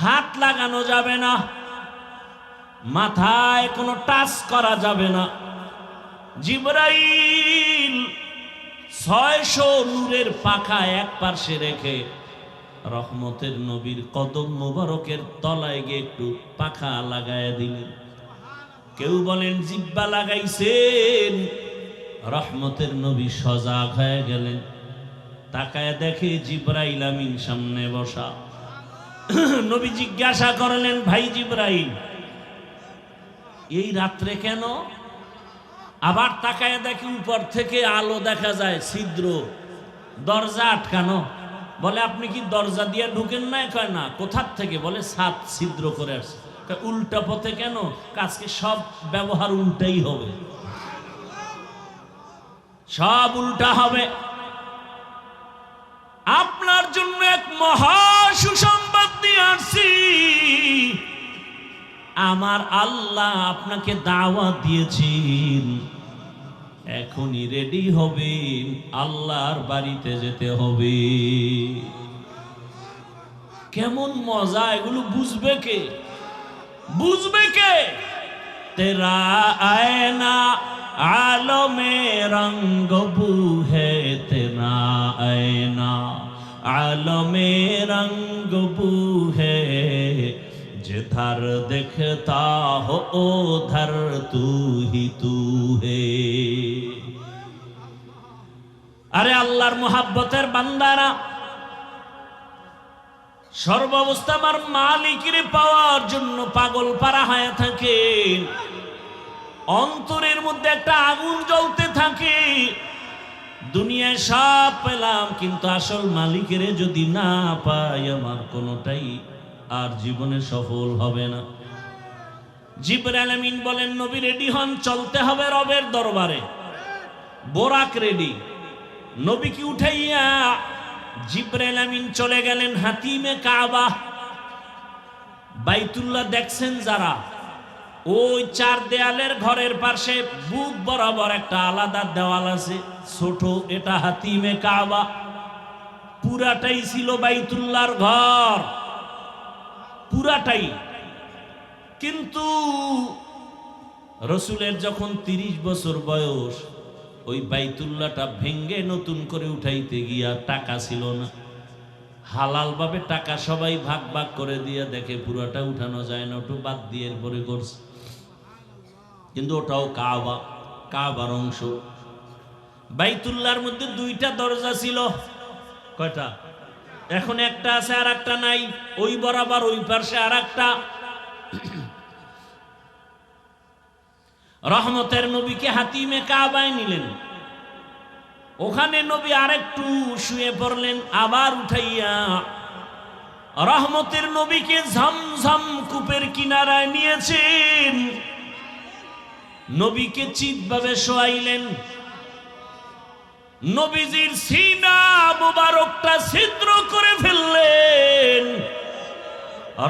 হাত লাগানো যাবে না, মাথায় কোনো টাচ করা যাবে না। জিবরাইল 600 নূরের পাখা এক পাশে রেখে রহমতের নবীর কদম মোবারকের তলায় গিয়ে একটু পাখা লাগায় দিলেন। কেউ বলেন জিব্বা লাগাইছেন। রহমতের নবী সজাগ হয়ে গেলেন। তাকায় দেখে জিবরাইল আমিন সামনে বসা। নবী জিজ্ঞাসা করলেন, ভাই জিবরাইল, এই রাত্রে কেন? আবার তাকায় দেখে উপর থেকে আলো দেখা যায়, ছিদ্র, দরজা আটকানো। বলে আপনি কি দরজা দিয়ে ঢুকেন না? কয় না। কোথার থেকে? বলে 7 ছিদ্র করে আসছে। উল্টা পথে কেন? আজকে সব ব্যবহার উল্টাই হবে, সব উল্টা হবে। আপনার জন্য এক মহা সুসংবাদ দিয়ে আসছি। আমার আল্লাহ আপনাকে দাওয়াত দিয়েছেন, এখনই রেডি হবেন, আল্লাহর বাড়িতে যেতে হবে। কেমন মজা! এগুলো বুঝবে কে? বুঝবে কে? তেরা আয়না आलमे रंग बू है तेरा ऐना, आलमे रंग बू है, जिधर दिखता हो उधर तू ही तू है। अरे আল্লাহর মুহাব্বতের বান্দারা, সর্বাবস্থা আমার মালিকের পাওয়ার জন্য পাগল পারা হয়ে থাকে, অন্তরের মধ্যে একটা আগুন জ্বলতে থাকে। দুনিয়ায় সব পেলাম, কিন্তু আসল মালিকের যদি না পাই আমার কোনোটাই আর জীবনে সফল হবে না। জিবরাইল আমিন বলেন, নবী রেডি হন, চলতে হবে রবের দরবারে। বোরাক রেডি, নবীকে উঠাইয়া জিবরাইল আমিন চলে গেলেন হাতিমে কাবা। বাইতুল্লাহ দেখছেন যারা, ওই চার দেয়ালের ঘরের পাশে বুক বরাবর একটা আলাদা দেওয়াল আছে ছোট, এটা হাতিমে কাবা। পুরাটাই ছিল বাইতুল্লাহর ঘর, পুরাটাই। কিন্তু রসুলের যখন 30 বছর বয়স, ওই বাইতুল্লাহটা ভেঙ্গে নতুন করে উঠাইতে গিয়া টাকা ছিল না। হালাল ভাবে টাকা সবাই ভাগ ভাগ করে দিয়ে দেখে পুরাটা উঠানো যায় না, ওটা বাদ দিয়ে এরপরে করছে। কিন্তু ওটাও কাবা, কাবার অংশ। বাইতুল্লাহর মধ্যে 2টা দরজা ছিল। কয়টা? এখন একটা আছে আর একটা নাই। ওই বরাবর ওই পাশে আর একটা। রহমতের নবীকে হাতিমে কাবায় নিলেন, ওখানে নবী আরেকটু শুয়ে পড়লেন, আবার উঠাইয়া রহমতের নবীকে ঝমঝম কূপের কিনারায় নিয়েছেন, নবীকে চিৎভাবে শোয়াইলেন। নবীজির সিনা মুবারকটা ছিদ্র করে ফেললেন।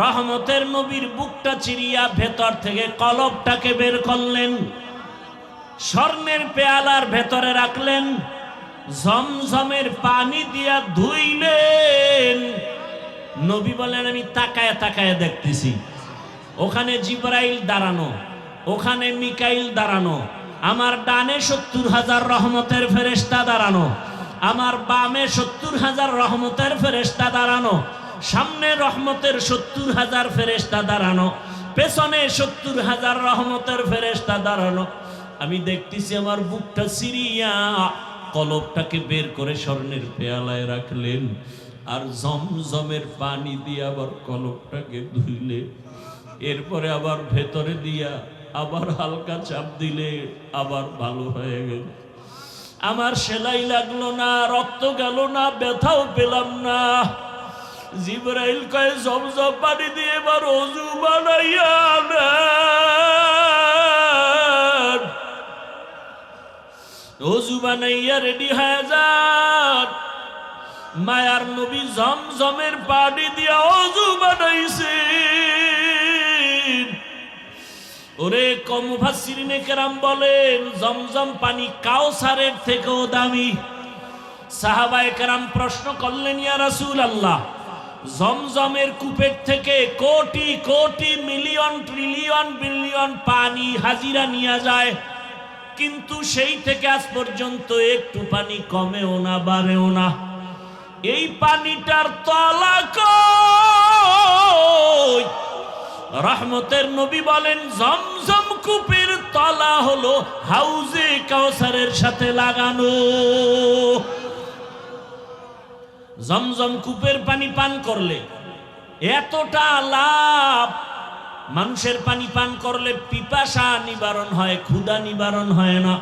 রহমতের নবীর বুকটা চিরিয়া ভেতর থেকে কলবটাকে বের করলেন, স্বর্ণের পেয়ালার ভেতরে রাখলেন, ঝমঝমের পানি দিয়া ধুইলেন। নবী বলেন, আমি তাকায় তাকায় দেখতেছি, ওখানে জিবরাইল দাঁড়ানো, ওখানে মিকাইল দাঁড়ানো, আমার ডানে 70,000 রহমতের ফেরেশতা দাঁড়ানো, আমার বামে 70,000 রহমতের ফেরেশতা দাঁড়ানো, সামনে রহমতের 70,000 ফেরেশতা দাঁড়ানো, পেছনে 70,000 রহমতের ফেরেশতা দাঁড়ানো। আমি দেখতেছি আমার বুকটা সিরিয়া কলবটাকে বের করে স্বর্ণের পেয়ালায় রাখলেন, আর জমজমের পানি দিয়ে আবার কলবটাকে ধুইলে, এরপরে আবার ভেতরে দিয়া আবার হালকা চাপ দিলে আবার ভালো হয়ে গেল। আমার সেলাই লাগলো না, রক্ত গেল না, ব্যথাও পেলাম না। জিবরাইল কয়, জমজম পানি দিয়ে এবার ওযু বানাইয়া নেন, ওযু বানাইয়া রেডি হয়ে যান। মায়ার নবী জমজমের পানি দিয়া ওযু বানাইছে। ওরে মুফাসসিরিনে কেরাম বলেন, জমজম পানি কাউসারের থেকেও দামি। সাহাবায়ে কেরাম প্রশ্ন করলেন, ইয়া রাসূলুল্লাহ, জমজমের কূপের থেকে crore crore million trillion billion পানি হাজিরা নিয়ে যায়, কিন্তু সেই থেকে আজ পর্যন্ত একটু পানি কমেও না বাড়েও না, এই পানিটার তলা কই? রহমতের নবী বলেন, জমজম কূপের তলা হলো হাউজে কাউসারের সাথে লাগানো। জমজম কূপের পানি পান করলে এতটা লাভ। মানুষের পানি পান করলে পিপাসা নিবারণ হয়, ক্ষুধা নিবারণ হয় না।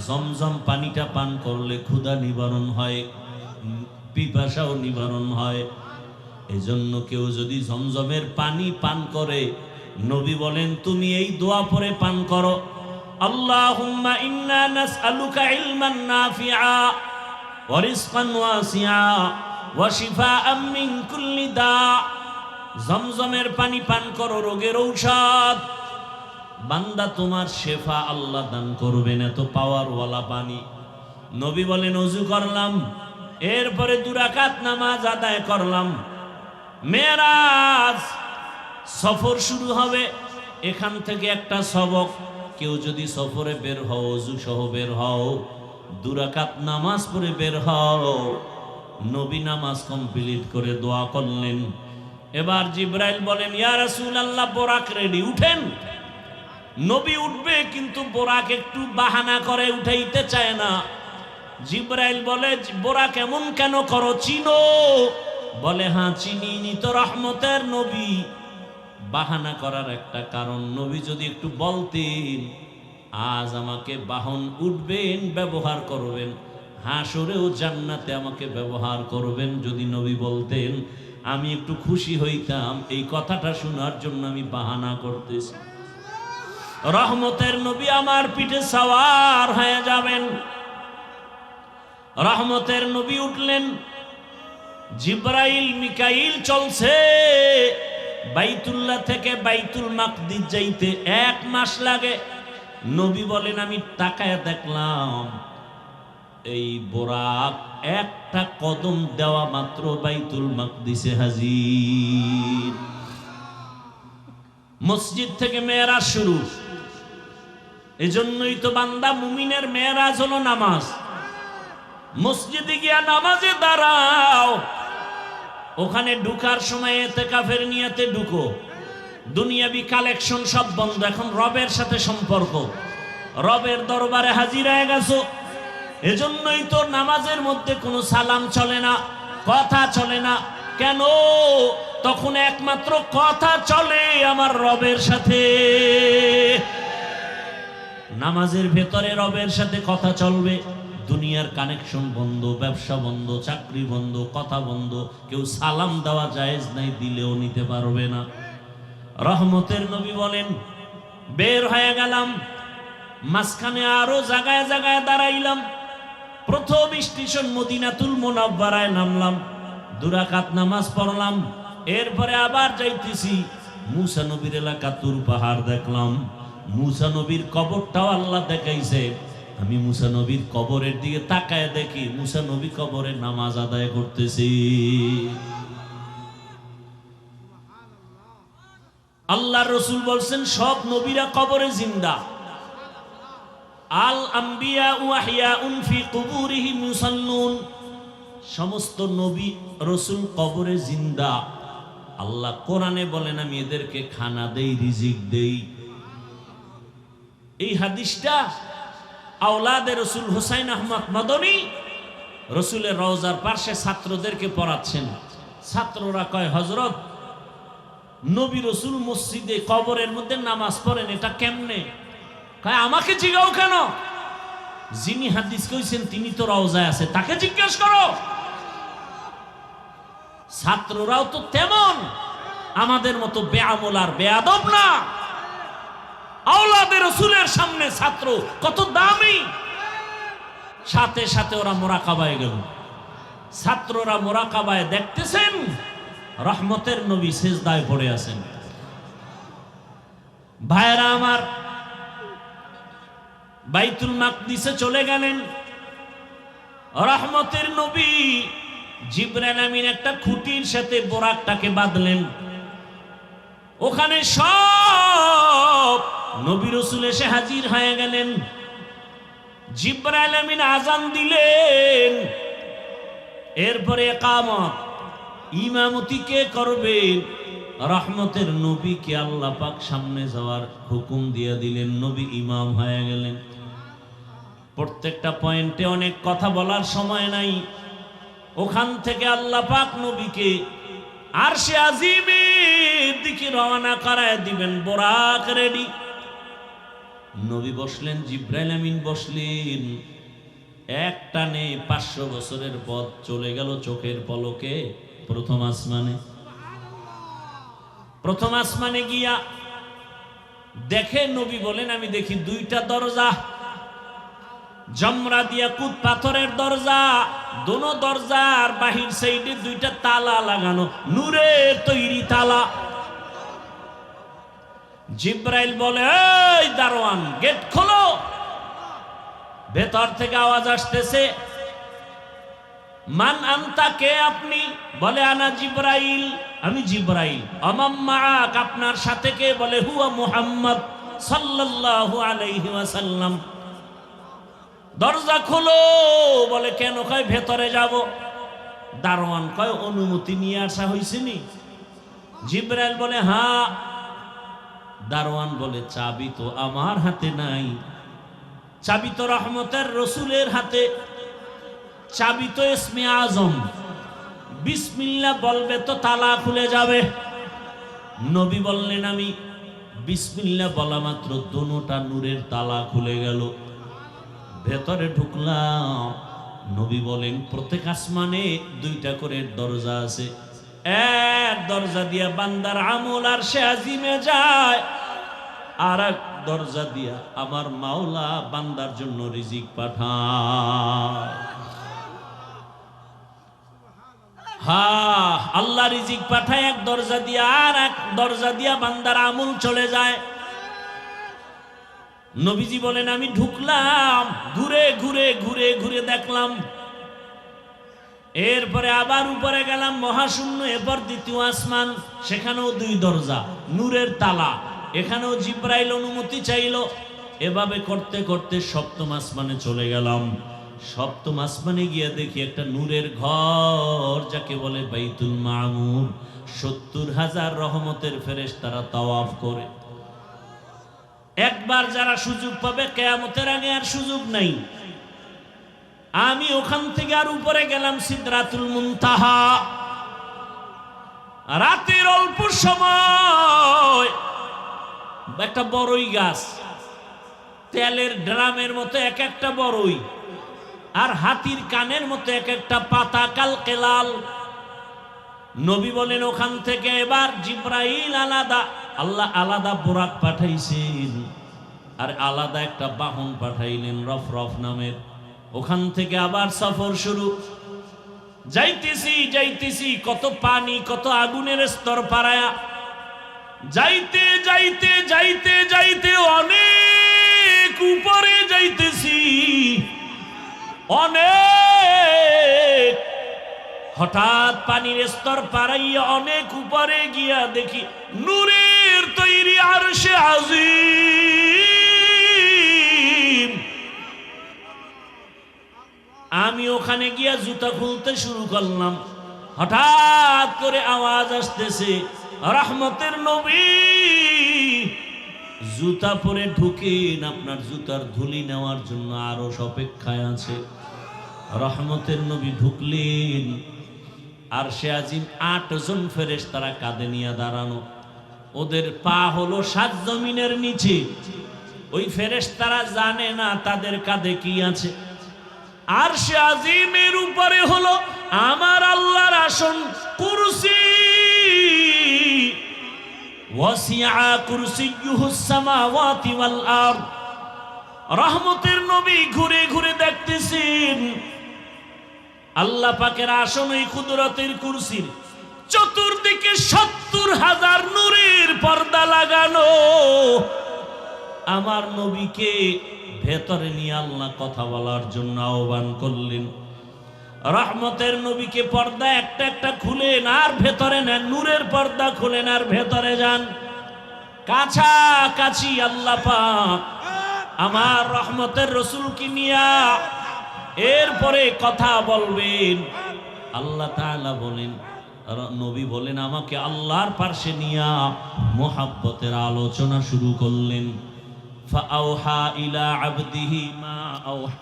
জমজম পানিটা পান করলে ক্ষুধা নিবারণ হয়, পিপাসাও নিবারণ হয়। এজন্য কেউ যদি জমজমের পানি পান করে, নবী বলেন, তুমি এই দোয়া পড়ে পান করো, আল্লাহুম্মা ইন্না নাসআলুকা ইলমান নাফিআ ওয়া রিজকান ওয়াসিআ ওয়া শিফাআম মিন কুল্লি দা। জমজমের পানি পান করো, রোগের ঔষধ। বান্দা তোমার শেফা আল্লাহ দান করবেন, এত পাওয়ারওয়ালা পানি। নবী বলেন, ওযু করলাম, এরপরে 2 রাকাত নামাজ আদায় করলাম। মেরাজ সফর শুরু হবে, এখান থেকে একটা সবক, কেউ যদি সফরে বের হও, ওযু সহ বের হও, 2 রাকাত নামাজ পড়ে বের হও। নবী নামাজ কমপ্লিট করে দোয়া করলেন। এবার জিবরাইল বলেন, ইয়া রাসূলুল্লাহ, বোরাক রেডি, উঠেন। নবী উঠবে, কিন্তু বোরাক একটু বাহানা করে, উঠাইতে চায় না। জিবরাইল বলে, বোরাক এমন কেন করো, চিনো? বলে, হ্যাঁ চিনি, নি তো রহমতের নবী। বাহানা করার একটা কারণ, নবী যদি একটু বলতেন আজ আমাকে বাহন উঠবেন, ব্যবহার করবেন, হাসরেও জান্নাতে আমাকে ব্যবহার করবেন, যদি নবী বলতেন আমি একটু খুশি হইতাম। এই কথাটা শোনার জন্য আমি বাহানা করতেছি। রহমতের নবী আমার পিঠে সওয়ার হয়ে যাবেন। রহমতের নবী উঠলেন। জিবরাইল মিকাইল চলছে। বাইতুল্লাহ থেকে বাইতুল মাকদিস যাইতে 1 মাস লাগে। নবী বলেন, আমি তাকায় দেখলাম এই বোরাক একটা কদম দেওয়া মাত্র বাইতুল মাকদিসে হাজির। মসজিদ থেকে মেরাজ শুরু। এজন্যই তো বান্দা মুমিনের মেরাজ হলো নামাজ। মসজিদে গিয়া নামাজে দাঁড়াও, ওখানে ঢুকার সময় ইতিকাফের নিয়তে ঢুকো। দুনিয়াবি কালেকশন সব বন্ধ, এখন রবের সাথে সম্পর্ক। রবের দরবারে হাজির হয়ে গেছো। এজন্যই তো নামাজের মধ্যে কোনো সালাম চলে না, কথা চলে না। কেন? তখন একমাত্র কথা চলে আমার রবের সাথে। নামাজের ভেতরে রবের সাথে কথা চলবে। দুনিয়ার কানেকশন বন্ধ, ব্যবসা বন্ধ, চাকরি বন্ধ, কথা বন্ধ। কেউ সালাম দেওয়া জায়েজ নাই, দিলেও নিতে পারবে না। রহমতের নবী বলেন, বের হয়ে গেলাম। মাঝখানে আরো জায়গায় জায়গায় দাঁড়াইলাম। প্রথম স্টেশন মদিনাতুল মুনাওয়ারায় নামলাম, 2 রাকাত নামাজ পড়লাম। এরপরে আবার যাইতেছি, মুসা নবীর এলাকা তুর পাহাড় দেখলাম। মুসা নবীর কবরটাও আল্লাহ দেখাইছে। আমি মুসা নবীর কবরের দিকে তাকায় দেখি মুসা নবী কবরে নামাজ আদায় করতেছি। আল্লাহ রসুল বলছেন, সব নবীরা কবরে জিন্দা। আল আম্বিয়া ওয়াহিয়াউন ফি কুবুরিহিম ইউসাল্লুন। সমস্ত নবী রসুল কবরে জিন্দা। আল্লাহ কোরআনে বলেন, আমি এদেরকে খানা দেই, রিজিক দেই। এই হাদিসটা আওলাদে রসুল হুসাইন আহমদ মাদনী রসুলের রওজার পাশে ছাত্রদেরকে পড়াচ্ছেন। ছাত্ররা কয়, হযরত, নবী রসুল মসজিদে কবরের মধ্যে নামাজ পড়েন, এটা কেমনে? কয়, আমাকে জিজ্ঞাও কেন? যিনি হাদিস কইছেন তিনি তো রওজায় আছে, তাকে জিজ্ঞেস করো। ছাত্ররাও তো তেমন আমাদের মতো বেআমল আর বেয়াদব না। আওলাদে রসুলের সামনে ছাত্র কত দামি। সাথে সাথে ওরা মোরাকাবায় গেল। ছাত্ররা মোরাকাবায় দেখতেছেন রহমতের নবী সিজদায় পড়ে আছেন। ভাইরা আমার, বাইতুল মাকদিসে চলে গেলেন। রহমতের নবী জিবরাইল আমিন একটা খুঁটির সাথে বোরাকটাকে বাঁধলেন। ওখানে সব নবী রাসূল এসে হাজির হয়ে গেলেন। জিবরাইল আমিন আজান দিলেন। এরপরে ইকামত, ইমামতি কে করবে? রহমতের নবীকে আল্লাহ পাক সামনে যাওয়ার হুকুম দিয়ে দিলেন। নবী ইমাম হয়ে গেলেন। প্রত্যেকটা পয়েন্টে অনেক কথা বলার সময় নাই। ওখান থেকে আল্লাহ পাক নবীকে আরশে আজিমের দিকে রওনা করায় দিবেন। বোরাক রেডি। নবী বসলেন, জিবরাইল আমিন বসলেন। এক টানে 500 বছরের পথ চলে গেল চোখের পলকে প্রথম আসমানে। প্রথম আসমানে গিয়া দেখে নবী বলেন, আমি দেখি 2টা দরজা, জমরা দিয়া কুত পাথরের দরজা। দোনো দরজার বাহির সাইডে 2টা তালা লাগানো, নূরের তৈরি তালা। জিবরাইল বলে, এই দারোয়ান, গেট খোলো। ভেতর থেকে আওয়াজ আসতেছে, মান আনতা, কে আপনি? বলে, আনা জিবরাইল, আমি জিবরাইল। আমাম মাআক, আপনার সাথে কে? বলে, হুয়া মুহাম্মদ সাল্লাল্লাহু আলাইহি ওয়াসাল্লাম। দরজা খোলো বলে, কেন? কয় ভেতরে যাব। দারোয়ান কয়, অনুমতি নিয়ে আসা হয়েছে নি? জিবরাইল বলে, হ্যাঁ। দারোয়ান বলে, চাবি তো আমার হাতে নাই, চাবি তো রহমতের রসুলের হাতে, চাবি তো ইসমে আজম, বিসমিল্লাহ বলবে তো তালা খুলে যাবে। নবী বললেন, আমি বিসমিল্লাহ বলা মাত্র দোনোটা নূরের তালা খুলে গেল। ভেতরে ঢুকলাম। নবী বলেন, প্রত্যেক আসমানে দুইটা করে দরজা আছে। এক দরজা দিয়া বান্দার আমল আর সে আজিমে যায়, আর এক দরজা দিয়া আমার মাওলা বান্দার জন্য রিজিক পাঠায়। হ্যাঁ, আল্লাহ রিজিক পাঠায় এক দরজা দিয়া, আর এক দরজা দিয়া বান্দার আমল চলে যায়। নবীজি বলেন, আমি ঢুকলাম, ঘুরে ঘুরে ঘুরে ঘুরে দেখলাম। এরপরে আবার উপরে গেলাম, মহাশূন্য। এরপর দ্বিতীয় আসমান, সেখানেও দুই দরজা, নূরের তালা। এখানেও জিবরাইল অনুমতি চাইল। এভাবে করতে করতে সপ্তম আসমানে চলে গেলাম। সপ্তম আসমানে গিয়ে দেখি একটা নূরের ঘর, যাকে বলে বাইতুল মামুর। ৭০,০০০ রহমতের ফেরেশতারা তাওয়াফ করে। একবার যারা সুযোগ পাবে, কিয়ামতের আগে আর সুযোগ নাই। আমি ওখান থেকে আর উপরে গেলাম সিদরাতুল মুনতাহা। রাতের অল্প সময় একটা বড়ই গাছ, তেলের ড্রামের মতো এক একটা বড়ই, আর হাতির কানের মতো এক একটা পাতা, কাল কেলাল। নবী বলেন, ওখান থেকে এবার জিবরাইল আলাদা, আল্লাহ আলাদা বোরাক পাঠাইছেন, আর আলাদা একটা বাহন পাঠাইলেন রফরফ নামের। ওখান থেকে আবার সফর শুরু। যাইতেছি যাইতেছি, কত পানি, কত আগুনের স্তর পারায়া যাইতে যাইতে যাইতে যাইতে অনেক উপরে যাইতেছি, অনেক। হঠাৎ পানির স্তর পারাইয়া অনেক উপরে গিয়া দেখি নূরের তৈরি আরশে আজিম। আমি ওখানে গিয়া জুতা খুলতে শুরু করলাম। হঠাৎ করে আওয়াজ আসতেছে, রহমতের নবী জুতা পরে ঢুকেন, আপনার জুতার ধুলি নেওয়ার জন্য আরো অপেক্ষায় আছে। রহমতের নবী ঢুকলেন। আরশে আজিম ৮ জন ফেরেশতারা কাঁধে নিয়ে দাঁড়ানো। ওদের পা হলো ৭ জমিনের নিচে। ওই ফেরেশতারা জানে না তাদের কাঁধে কি আছে। আরশে আজিমের উপরে হলো আমার আল্লাহর আসন, কুরসি। ওয়াসিআ কুরসিয়ুহুস সামাওয়াতি ওয়াল আরদ। রহমতের নবী ঘুরে ঘুরে দেখতেছেন আল্লাহ পাকের আসন ওই কুদরতের কুরসির চতুর্দিকে ৭০,০০০ নূরের পর্দা লাগানো। আমার নবীকে ভেতরে নিয়ে আল্লাহ কথা বলার জন্য আহ্বান করলেন। রহমতের নবীকে পর্দা একটা একটা খুলেন, আর ভেতরে নেন, নূরের পর্দা খুলেন, আর ভেতরে যান। কাছাকাছি আল্লাহ পাক আমার রহমতের রসুলকে নিয়া এরপরে কথা বলবেন। আল্লাহ তাআলা বলেন, নবী বলেন, আমাকে আল্লাহর পাশে নিয়া মোহাব্বতের আলোচনা শুরু করলেন। ফাআওহা ইলা আবদিহি মা আওহা।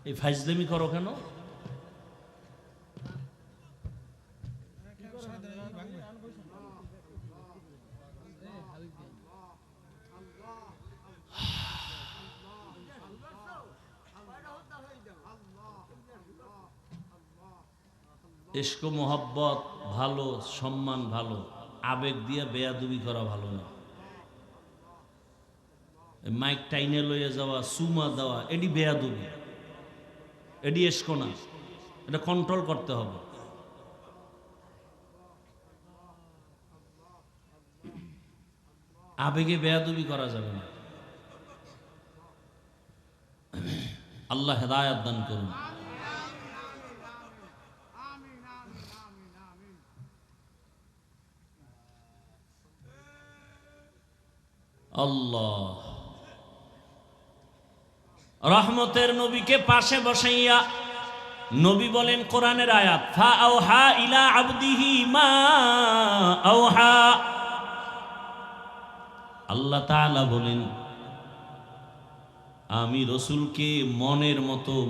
এই ফাজলামি করো কেন? ইশক মোহাব্বত ভালো, সম্মান ভালো, আবেগ দিয়ে বেয়াদবি করা ভালো না। মাইক টাইনে লইয়ে যাওয়া, সুমা দেওয়া, এটি বেয়াদবি, এটি ইশক না। এটা কন্ট্রোল করতে হবে। আবেগে বেয়াদবি করা যাবে না। আল্লাহ হেদায়েত দান করুন। আল্লাহ রহমতের নবীকে পাশে বসাইয়া নবী বলেন কোরআনের আয়াত, ফা আওহা ইলা আবদিহি মা আওহা। আল্লাহ তাআলা বলেন আমি রসুলকে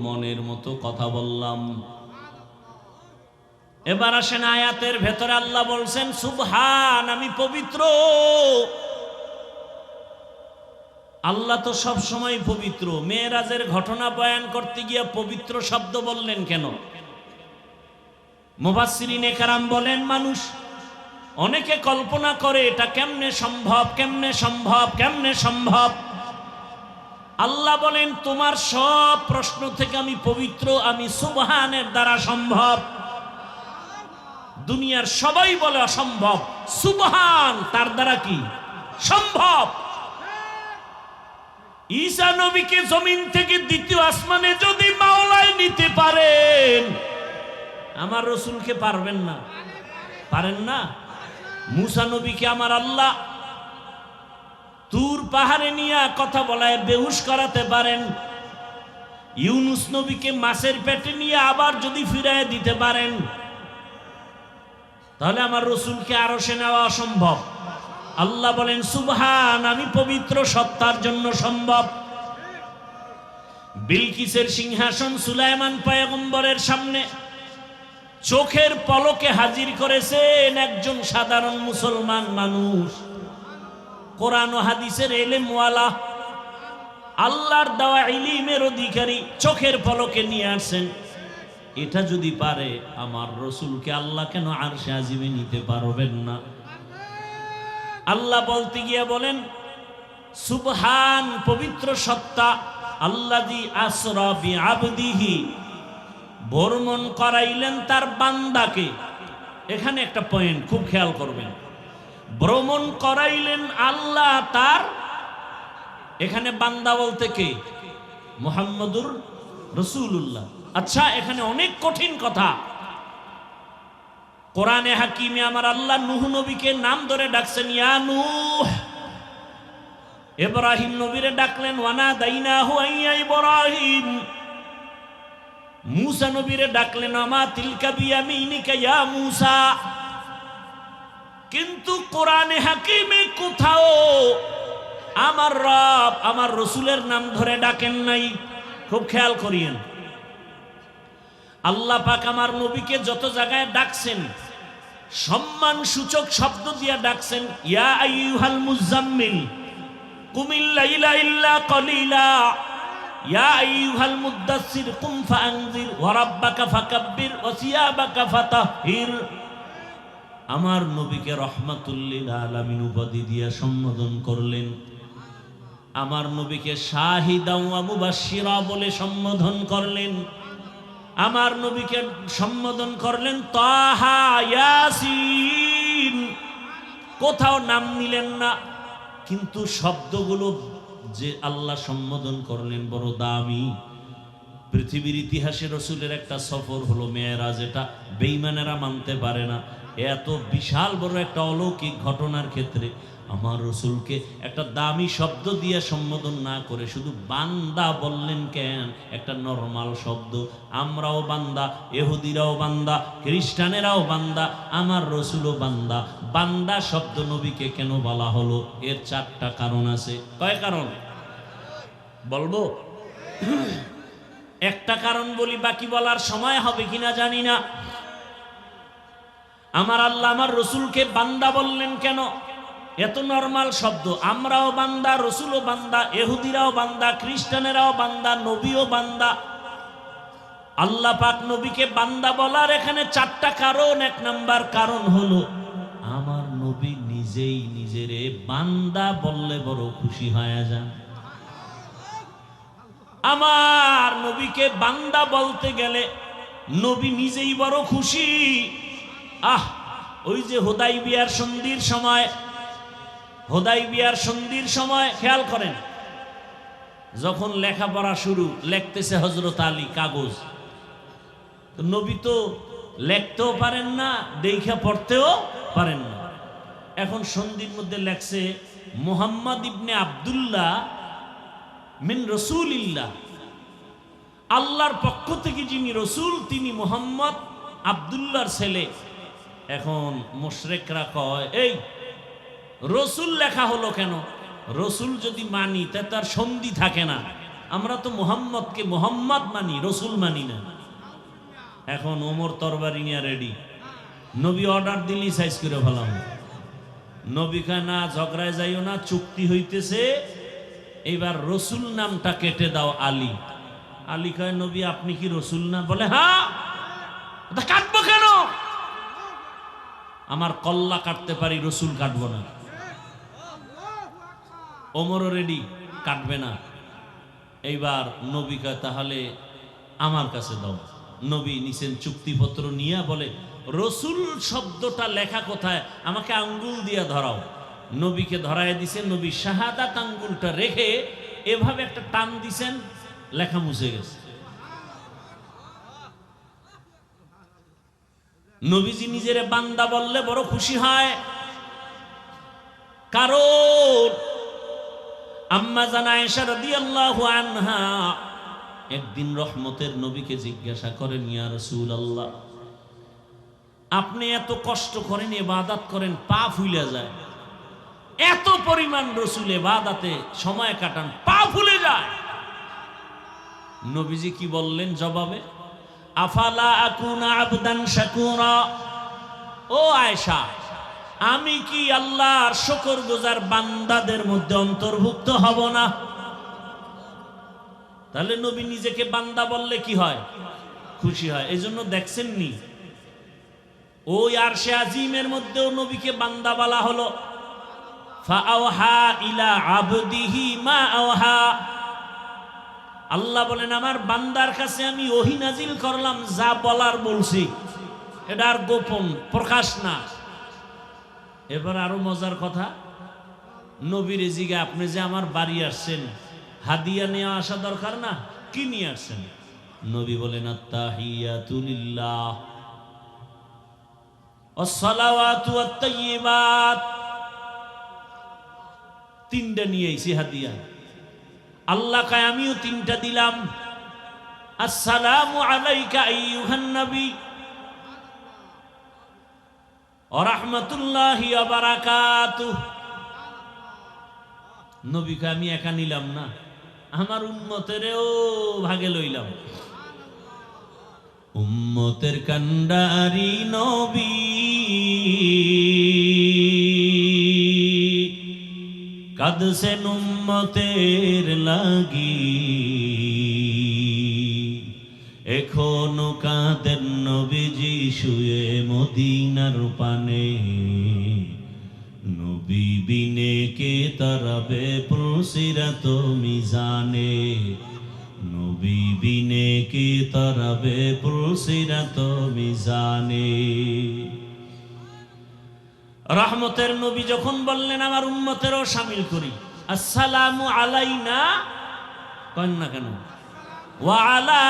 মনের মতো কথা বললাম। এবার আসেন আয়াতের ভেতরে আল্লাহ বলছেন সুবহান, আমি পবিত্র। আল্লাহ তো সব সময় পবিত্র। মেরাজের ঘটনা বয়ান করতে গিয়ে পবিত্র শব্দ বললেন কেন? মুফাসসিরিনে কেরাম বলেন মানুষ অনেকে কল্পনা করে এটা কেমনে সম্ভব, কেমনে সম্ভব, কেমনে সম্ভব। আল্লাহ বলেন তোমার সব প্রশ্ন থেকে আমি পবিত্র, আমি সুবহানের দ্বারা সম্ভব। দুনিয়ার সবাই বলে অসম্ভব, সুবহান তার দ্বারা কি সম্ভব। ঈসা নবীকে জমিন থেকে দ্বিতীয় আসমানে যদি মাওলায় নিতে পারেন, আমার রসুলকে পারবেন না? পারেন না? মুসা নবীকে আমার আল্লাহ তুর পাহাড়ে নিয়ে কথা বলায় বেহুশ করাতে পারেন। ইউনুস নবীকে মাছের পেটে নিয়ে আবার যদি ফিরায় দিতে পারেন, তাহলে আমার রসুলকে আরশে নেওয়া অসম্ভব। আল্লাহ বলেন সুবহান, আমি পবিত্র, সত্তার জন্য সম্ভব। বিলকিসের সিংহাসন সুলাইমান পয়গম্বরের সামনে চোখের পলকে হাজির করেছেন একজন সাধারণ মুসলমান মানুষ, কোরআন ও হাদিসের ইলমওয়ালা, আল্লাহর দেওয়া ইলমের অধিকারী, চোখের পলকে নিয়ে আসেন। এটা যদি পারে আমার রসুলকে আল্লাহ কেন আরশে আজিমে নিতে পারবেন না? আল্লাহ বলতে গিয়ে বলেন সুবহান, পবিত্র সত্তা, আল্লাযী আসরা বিআবদিহি, ভ্রমণ করাইলেন তার বান্দাকে। এখানে একটা পয়েন্ট খুব খেয়াল করবেন, ভ্রমণ করাইলেন আল্লাহ তার, এখানে বান্দা বলতে কে? মুহাম্মদুর রাসূলুল্লাহ। আচ্ছা, এখানে অনেক কঠিন কথা। কোরআনে হাকিমে আমার আল্লাহ নূহ নবীকে নাম ধরে ডাকছেন, ইয়া নূহ। ইব্রাহিম নবীরে ডাকলেন ওয়ানা দাইনাহু আইয়া ইব্রাহিম। মুসা নবীরে ডাকলেন আমা তিলকা বিয়ামিনিকা ইয়া মুসা। কিন্তু কোরআনে হাকিমে কোথাও আমার রব আমার রসুলের নাম ধরে ডাকেন নাই। খুব খেয়াল করিয়েন, আল্লাহ পাক আমার নবীকে যত জায়গায় ডাকছেন সম্মান সূচক শব্দ দিয়ে ডাকছেন, ইয়া আইয়ুহাল মুজাম্মিল কুমিল লাইলা ইল্লা কলিলা, ইয়া আইয়ুহাল মুদ্দাসসির কুম ফাআনজির ওয়া রাব্বাকা ফাকাব্বির ওয়া সিয়াবাকা ফাতাহহির। আমার নবীকে রহমাতুল লিল আলামিন উপাধি দিয়ে সম্বোধন করলেন, আমার নবীকে শাহিদাও ওয়া মুবাশশিরা বলে সম্বোধন করলেন, আমার নবীকে সম্বোধন করলেন তাহা, ইয়াসিন। কোথাও নাম নিলেন না, কিন্তু শব্দগুলো যে আল্লাহ সম্বোধন করলেন বড় দামি। পৃথিবীর ইতিহাসে রসুলের একটা সফর হলো মেরাজ, এটা বেঈমানেরা মানতে পারে না। এত বিশাল বড় একটা অলৌকিক ঘটনার ক্ষেত্রে আমার রসুলকে একটা দামি শব্দ দিয়ে সম্বোধন না করে শুধু বান্দা বললেন কেন? একটা নরমাল শব্দ। আমরাও বান্দা, ইহুদিরাও বান্দা, খ্রিস্টানেরাও বান্দা, আমার রসুলও বান্দা। বান্দা শব্দ নবীকে কেন বলা হলো? এর চারটা কারণ আছে। কয় কারণ বলবো? একটা কারণ বলি, বাকি বলার সময় হবে কিনা জানি না। আমার আল্লাহ আমার রসুলকে বান্দা বললেন কেন? এত নরমাল শব্দ। আমরাও বান্দা, রসুলও বান্দা, ইহুদিরাও বান্দা, খ্রিস্টানেরাও বান্দা, নবীও বান্দা। আল্লাহ পাক নবীকে বান্দা বলার এখানে চারটা কারণ। এক নাম্বার কারণ হলো আমার নবী নিজেই নিজেরে বান্দা বললে বড় খুশি হয়ে যান। আমার নবীকে বান্দা বলতে গেলে নবী নিজেই বড় খুশি। ওই যে হুদাইবিয়ার সন্ধির সময় খেয়াল করেন, যখন লেখাপড়া শুরু, লিখতেছে হযরত আলী কাগজ। নবী তো লিখতেও পারেন না, দেখা পড়তেও পারেন না। এখন সন্ধির মধ্যে লেখছে মুহাম্মদ ইবনে আব্দুল্লাহ মিন রসুলিল্লাহ, আল্লাহর পক্ষ থেকে যিনি রসুল তিনি মুহাম্মদ আব্দুল্লাহর ছেলে। এখন মুশরিকরা কয়, এই রসুল লেখা হলো কেন? রসুল যদি মানি তা তার সন্ধি থাকে না। আমরা তো মুহাম্মদকে মুহাম্মদ মানি, রসুল মানি না। এখন ওমর তরবারি নিয়ে রেডি, নবী অর্ডার দিলি সাইজ করে ফেলাম। নবী কয় না, ঝগড়ায় যাইও না, চুক্তি হইতেছে, এবার রসুল নামটা কেটে দাও আলী। আলী কয় নবী আপনি কি রসুল না? বলে হ্যাঁ। কাটবো কেন? আমার কল্লা কাটতে পারি, রসুল কাটবো না। ওমরও রেডি, কাটবে না। এইবার নবী কয় তাহলে আমার কাছে দাও। নবী নিছেন চুক্তিপত্র নিয়ে, বলে রসুল শব্দটা লেখা কোথায়, আমাকে আঙ্গুল দিয়ে ধরাও। নবীকে ধরায় দিছেন। নবী শাহাদাত আঙ্গুলটা রেখে এভাবে একটা টান দিছেন, লেখা মুছে গেছে। নবীজি নিজের বান্দা বললে বড় খুশি হয়, কারণ আম্মা জান আয়েশা রাদিয়াল্লাহু আনহা একদিন রহমতের নবীকে জিজ্ঞাসা করেন, ইয়া রাসূলুল্লাহ আপনি এত কষ্ট করেন, ইবাদত করেন, পা ফুলে যায়, এত পরিমাণ রসুল ইবাদতে সময় কাটান, পা ফুলে যায়। নবীজি কি বললেন জবাবে? আফালা আকুনা আবদান শাকুরা, ও আয়েশা আমি কি আল্লাহর শুকরগুজার বান্দাদের মধ্যে অন্তর্ভুক্ত হব না? তাহলে নবী নিজেকে বান্দা বললে কি হয়? খুশি হয়। এজন্য দেখছেন নি ওই আরশে আজিমের মধ্যেও নবীকে বান্দা বলা হলো। ফাআওহা ইলা আবদিহি মা আওহা, আল্লাহ বলেন আমার বান্দার কাছে আমি ওহী নাজিল করলাম, যা বলার বলছি, এটা আর গোপন প্রকাশ না। এবার আরো মজার কথা, নবীর জিগা আপনি যে আমার বাড়ি আসছেন, হাদিয়া নিয়ে আসা দরকার না? কি নিয়ে আসছেন? নবী বলেন আত্তাহিয়াতু লিল্লাহ ওয়াসসালাওয়াতু ওয়াত-তাইয়্যিবাত, তিনটা নিয়ে আইছি হাদিয়া। আল্লাহ কয় আমিও তিনটা দিলাম। আসসালামু আলাইকা আইয়ুহান নবী ওয়া রাহমাতুল্লাহি ওয়া বারাকাতুহু। নবী কয় আমি একা নিলাম না, আমার উম্মতেরও ভাগে লইলাম। উম্মতের কান্ডারি নবী কাঁদছেন উম্মতের লাগি, এখনো কাঁদেন নবীজি শুয়ে মদিনার পানে। নবী বিনে কে তারাবে পুলসিরাত মিজানে, নবী বিনে কে তারাবে পুলসিরাত মিজানে। রহমতের নবী যখন বললেন আমার উম্মতেরও শামিল করি, আসসালামু আলাইনা কন না কেন, ওয়া আলা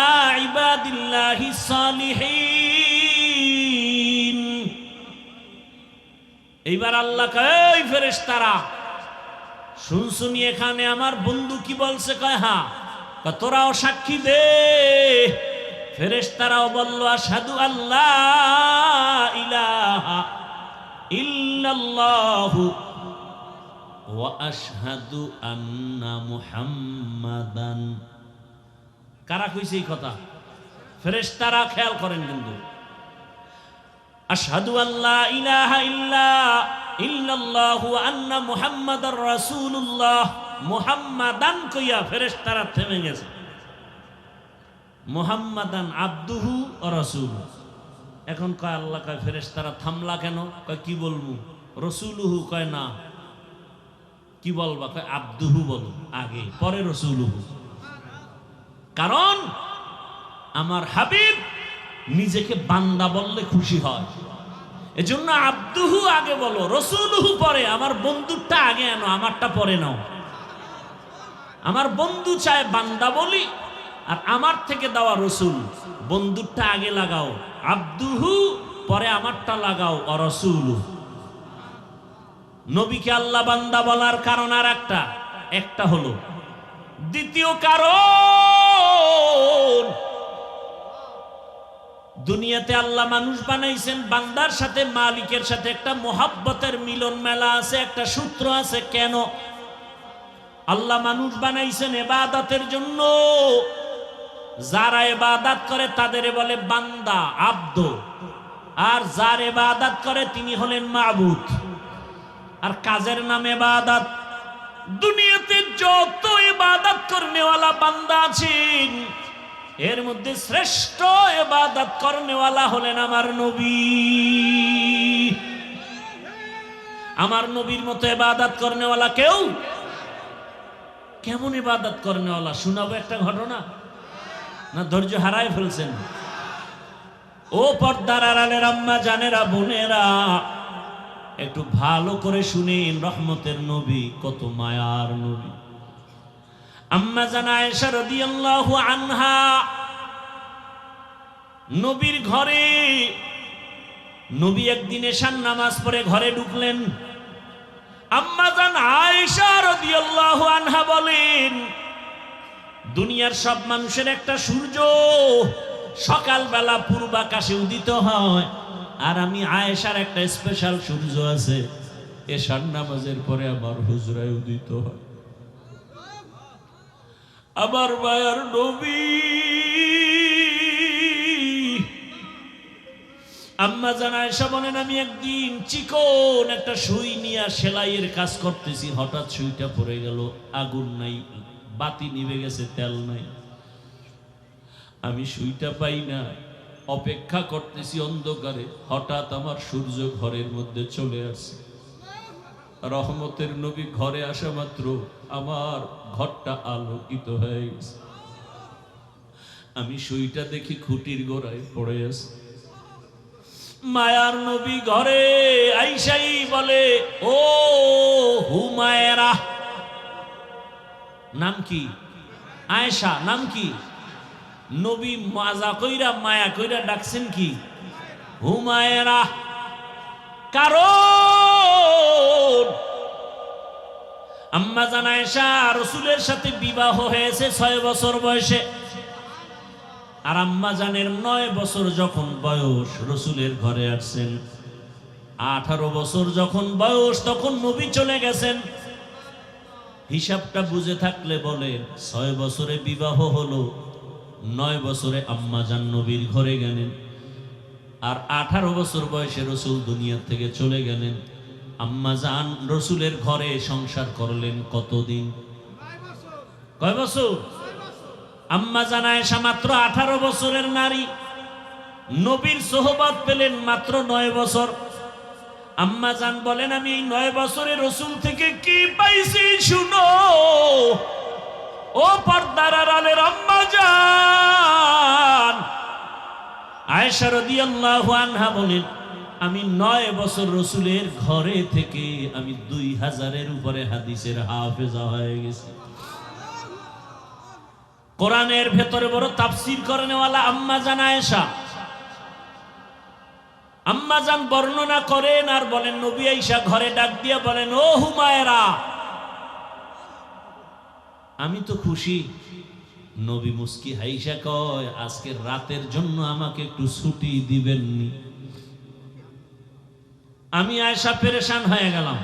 ইবাদিল্লাহিস সালিহিন। এইবার আল্লাহ কয় এই ফেরেশতারা শুনছুনি এখানে আমার বন্ধু কি বলছে? কয় হ্যাঁ। তোরাও সাক্ষী দে। ফেরেশতারাও বলল আশহাদু আল্লাহ ইলাহা ইল্লাল্লাহু ওয়া আশহাদু আন্না মুহাম্মাদান। কারা কইছে এই কথা? ফেরেশতারা। খেয়াল করেন কিন্তু, আশহাদু আল্লা ইলাহা ইল্লাল্লাহু ওয়া আন্না মুহাম্মাদার রাসূলুল্লাহ, মুহাম্মাদান কইয়া ফেরেশতারা থেমে গেছে। মুহাম্মাদান আবদুহু ওয়া রাসূলুহু। এখন কয় আল্লাহ কয় ফেরেশতারা থামলা কেন? কয় কি বলবো? রাসূলুহু কয় না। কি বলবা? কয় আবদুহু বলো আগে, পরে রাসূলুহু। কারণ আমার হাবিব নিজেকে বান্দা বললে খুশি হয়, এজন্য আবদুহু আগে বলো, রাসূলুহু পরে। আমার বন্ধুরটা আগে আনো, আমারটা পরে নাও। আমার বন্ধু চায় বান্দা বলি, আর আমার থেকে দেওয়া রসুল। বন্ধুরটা আগে লাগাও আবদুহু, পরে আমারটা লাগাও রাসূলুহু। নবীকে আল্লাহ বান্দা বলার কারণ আর একটা হলো। দ্বিতীয় কারণ, দুনিয়াতে আল্লাহ মানুষ বানাইছেন, বান্দার সাথে মালিকের সাথে একটা মোহাব্বতের মিলন মেলা আছে, একটা সূত্র আছে। কেন আল্লাহ মানুষ বানাইছেন? ইবাদতের জন্য। যারা ইবাদত করে তাদের বলে বান্দা, আব্দ। আর যার ইবাদত করে তিনি হলেন মাবুদ। আর কাজের নাম ইবাদত। দুনিয়াতে যত ইবাদত করনেওয়ালা বান্দা আছেন, এর মধ্যে শ্রেষ্ঠ ইবাদত করনেওয়ালা হলেন আমার নবী। আমার নবীর মতো ইবাদত করনেওয়ালা কেউ। কেমন ইবাদত করনেওয়ালা শোনাবো একটা ঘটনা, না ধৈর্য হারায় ফেলছেন? ও পর্দার আড়ালের আম্মা জানেরা, বোনেরা, একটু ভালো করে শুনেন। রহমতের নবী কত মায়ার নবী। আম্মা জান আয়েশা রাদিয়াল্লাহু আনহা নবীর ঘরে, নবী একদিন এশার নামাজ পড়ে ঘরে ঢুকলেন। আম্মা জান আয়েশা রাদিয়াল্লাহু আনহা বলেন, দুনিয়ার সব মানুষের একটা সূর্য সকালবেলা পূর্বাকাশে উদিত হয়, আর আমি আয়েশার একটা স্পেশাল সূর্য আছে, এশার নামাজের পরে আমার হুজরায় উদিত হয়। আমার মায়ার নবী। আম্মা জান আয়েশা বলেন, আমি একদিন চিকন একটা সুই নিয়ে সেলাইয়ের কাজ করতেছি, হঠাৎ সুইটা পড়ে গেল। আগুন নাই, বাতি নিভে গেছে, তেল নাই। আমি সুইটা পাই না, অপেক্ষা করতেছি অন্ধকারে। হঠাৎ আমার সূর্য ঘরের মধ্যে চলে আসে। রহমতের নবী ঘরে আসা মাত্র আমার ঘরটা আলোকিত হয়ে গেছে। আমি সুইটা দেখি খুঁটির গোড়ায় পড়ে আছে। মায়ার নবী ঘরে আইসাই বলে, ও হুমায়রা। নাম কি? আয়েশা। নাম কি? নবী মাজা কইরা মায়া কইরা ডাকছেন কি? হুমায়রা। কারণ আম্মা জান আয়েশা রাসূলের সাথে বিবাহ হয়েছে 6 বছর বয়সে। আর আম্মা জানের 9 বছর যখন বয়স, রাসূলের ঘরে আসছেন। 18 বছর যখন বয়স, তখন নবী চলে গেছেন। হিসাবটা বুঝে থাকলে বলেন, 6 বছরে বিবাহ হলো, 9 বছরে আম্মা জান নবীর ঘরে গেলেন। আর 18 বছর বয়সে রাসূল দুনিয়া থেকে চলে গেলেন। আম্মা জান রাসূলের ঘরে সংসার করলেন কতদিন? কয় বছর? আম্মা জান আয়েশা মাত্র 18 বছরের নারী, নবীর সোহবত পেলেন মাত্র 9 বছর। আম্মা জান বলেন, আমি এই 9 বছরে রাসূল থেকে কি পাইছি শুনো। ও পর্দার আড়ালের আম্মা জান আয়েশা রাদিয়াল্লাহু আনহা বলেন, আমি 9 বছর রাসূলের ঘরে থেকে আমি 2000-এর উপরে হাদিসের হাফেজা হয়ে গেছি। কোরআনের ভেতরে বড় তাফসীর করেনওয়ালা আম্মা জান আয়েশা। আম্মা জান বর্ণনা করেন আর বলেন, নবী আয়েশা ঘরে ডাক দিয়া বলেন, ও হুমায়রা। আমি তো খুশি। নবী মুস্কি হাইসা কয়, আজকের রাতের জন্য আমাকে একটু ছুটি দিবেননি? আমি আয়েশা পেরেশান হয়ে গেলাম,